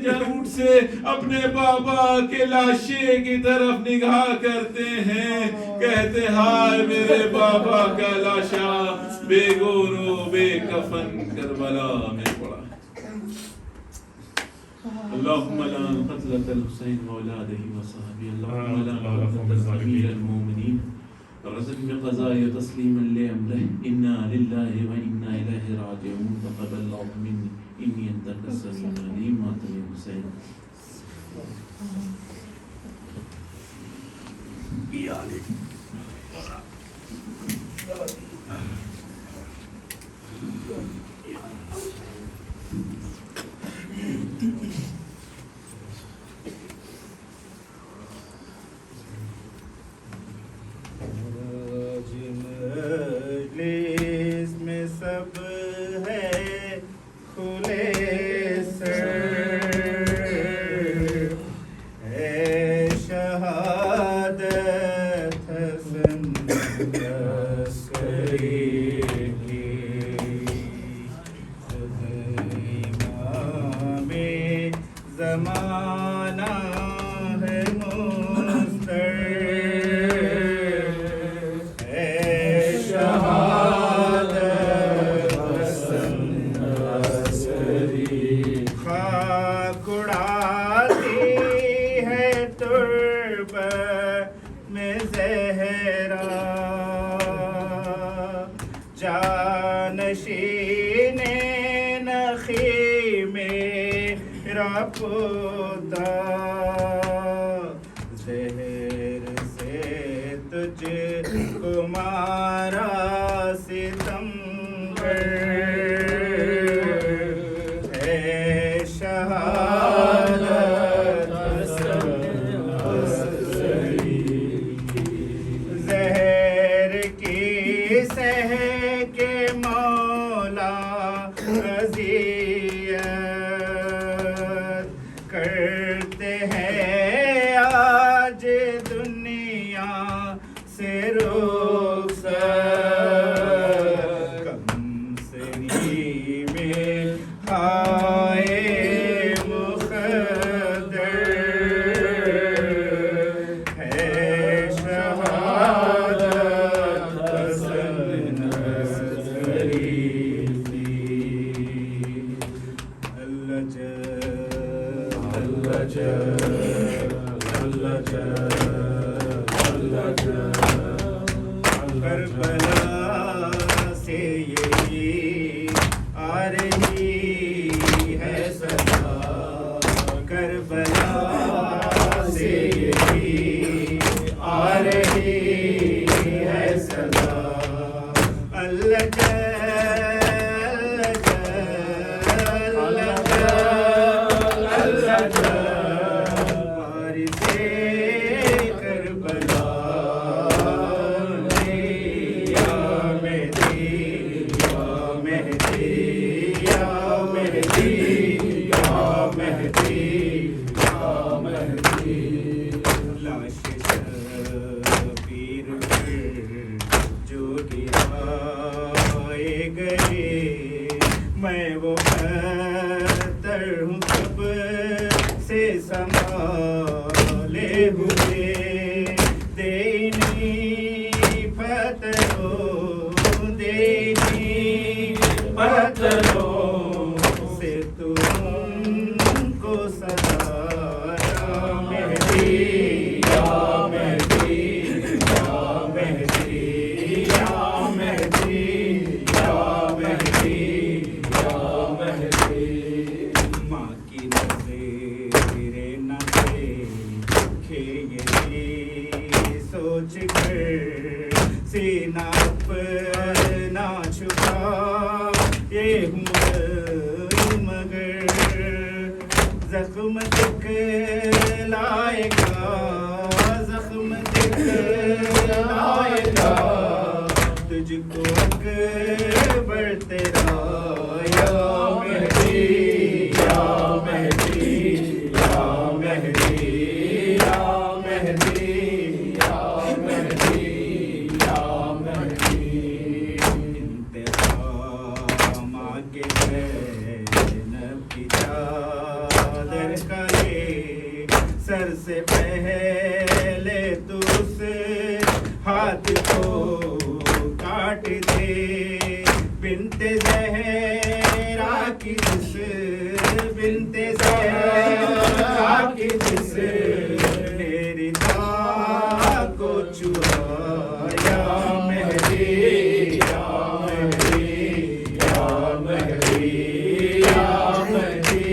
B: اونٹ سے اپنے بابا کے لاشے کی طرف نگاہ کرتے ہیں, کہتے ہائے میرے بابا کا لاشا بے گورو بے کفن کربلا میں پڑا. اللهم لا قتلة الحسين وأولاده وصحبه, اللهم لا قتلة أمير المؤمنين رزق بقضاء تسليما لأمره, إنا لله وإنا إليه راجعون, تقبل الله مني إني أنت السميع العليم. ماتم حسين
A: مجلس میں سب ہے کھلے سر, اے شہادت حسن عسکری کی, امام زمانہ ہے مستر, جانشین نخی میرا پوتا, زہر سے تجھ کو مارا ستم گر, اے شہادت زہر کی سہ کے مولا اذیت کرتے ہیں آج دنیا سے رخصت, کم سنی میں آئے مخدر, ہے شہادت حسن عسکری کی. اللہ جل اللہ جل اللہ جل اللہ جل, کربلا سے یہی آ رہی ہے صدا, کربلا سے یہی آ رہی ہے صدا. اللہ جل کربلا یا مہدی یا مہدی یا مہدی یا مہدی یا مہدی لاش شبیر جو گرائے گئے میں وہ بہتر ہوں کب سے سنبھالے ہوئے دینی پتھروں دینی پتھروں سے تم کو ستایا مہدی یا مہدی یا مہدی یا مہدی یا مہدی یا مہدی ماں کی نظریں نہ دیکھے یہ سوچ کر سینہ اپنا چھپا یہ ہوں مگر زخم دکھلائے گا زخم دکھلائے گا تجھ کو اکبر تیرا یا مہدی یا مہدی یا مہدی یا مہدی یا مہدی یا مہدی انتقام آگے زینب کی چادر کا لے سر سے پہلے تو اس ہاتھ کو کاٹ دے بنت زہرا کی جس بنت زہرا کی جس میری داغ کو چرایا مہدی یا مہدی یا مہدی یا مہدی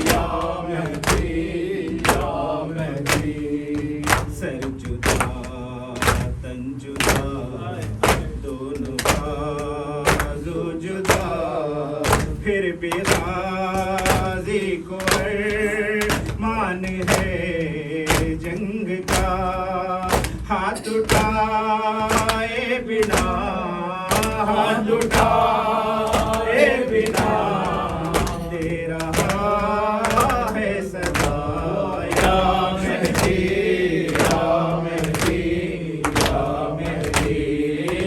A: یا مہدی یا مہدی سر جدا تن جدا دونوں بازو جدا پھر بھی غازی کو ارمان ہے جنگ کا ہاتھ اٹھائے بنا ہاتھ اٹھائے بنا دے رہا ہے صدا یا مہدی یا مہدی یا مہدی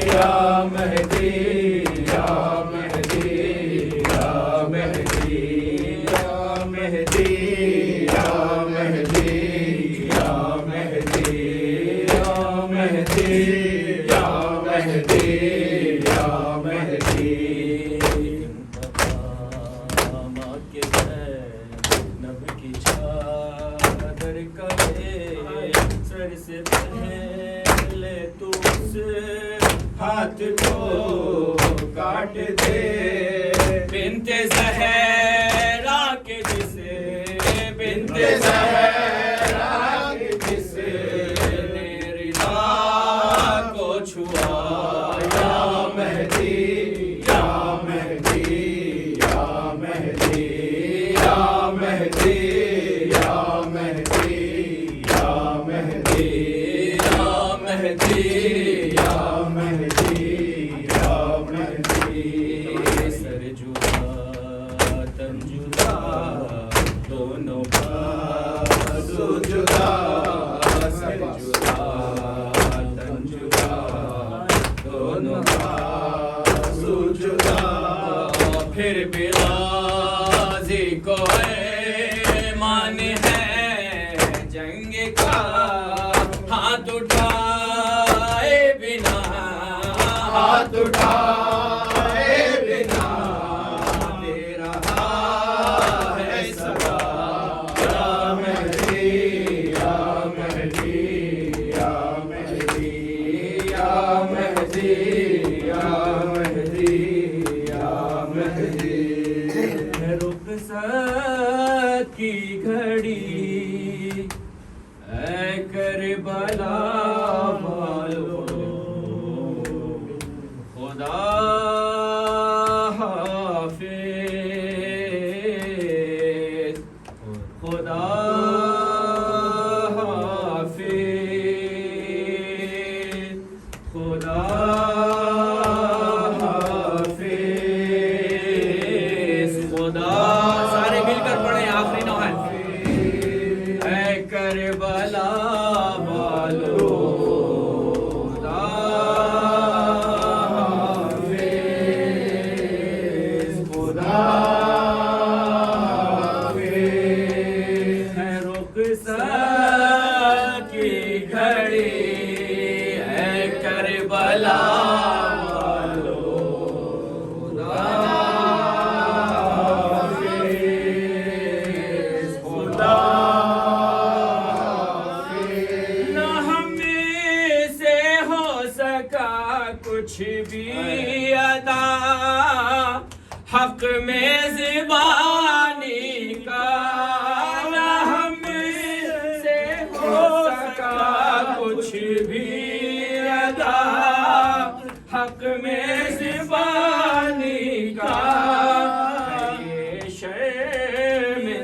A: یا مہدی یا مہدی یا مہدی یا مہدی یا مہدی یا مہدی یا مہدی یا مہدی یا مہدی ماں کے نب کی چادر کرے سر سے پہلے تو اس ہاتھ کو کاٹ دے بنت زہرا کے جسے بنت زہرا کے جسے میری داغ کو چھوا یا مہدی یا مہدی یا مہدی یا مہدی یا مہدی یا مہدی یا مہدی یا مہدی یا مہدی سر جدا تن جدا دونوں بازو جدا سر جدا تن جدا دونوں بازو جدا پھر بھی غازی کو ایمان ہے جنگ کا ہاتھ اٹھائے بنا ہاتھ اٹھائے بنا دے رہا ہے صدا یا مہدی یا مہدی یا مہدی یا مہدی یا مہدی یا مہدی رخصت کی گھڑی اے کربلا والو خدا حافظ خدا حافظ
F: کچھ بھی ادا حق میں زبانی کا نہ ہم سے ہو سکا کچھ بھی ادا حق میں زبانی کا یہ شرمندگی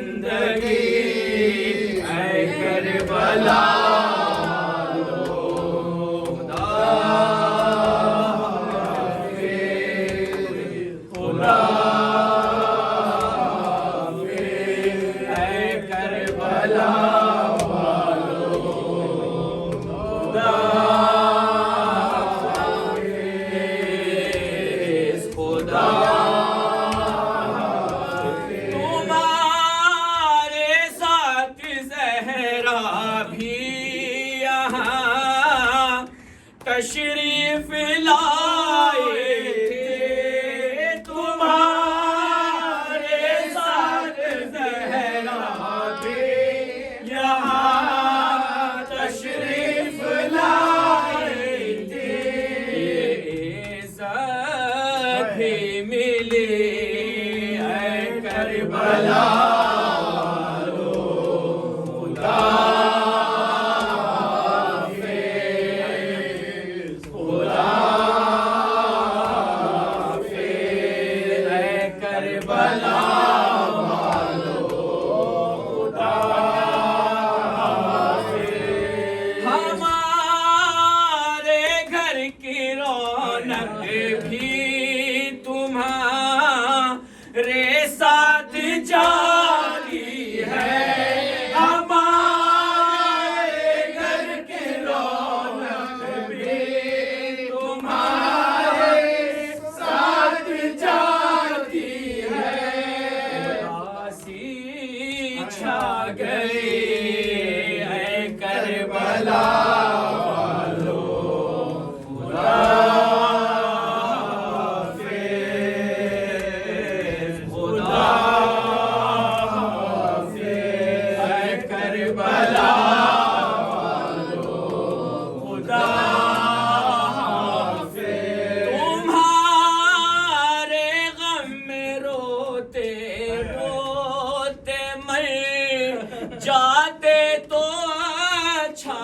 F: اے کربلا تشریف لائے تھے تمہارے ساتھ زہرا بھی یہاں تشریف لائے تھے عزت بھی ملی اے کربلا ہمارے گھر کی رونق بھی تمہارے ساتھ جاری ہے ہمارے گھر کی رونق بھی تمہارے ساتھ جاری ہے اسی چھا گئی اے کربلا تمہارے غم میں روتے روتے مر جاتے تو اچھا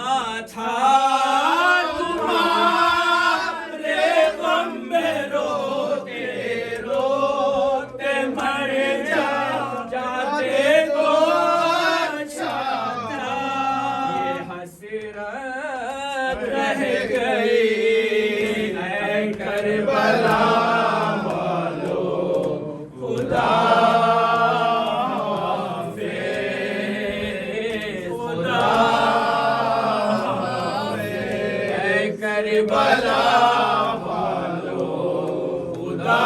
F: تھا تمہارے غم میں روتے روتے مر جاتے تو اچھا تھا یہ حسرت رہ گئی اے کربلا والو خدا کربلا والو خدا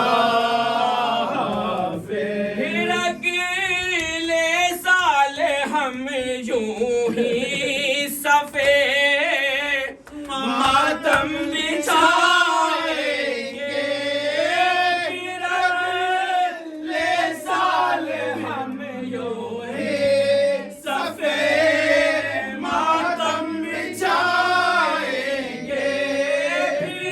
F: پھر اگلے سال ہم یوں ہی صفے ماتم بچھائیں گے پھر اگلے سال ہم یوں ہی صفے ماتم بچھائیں گے پھر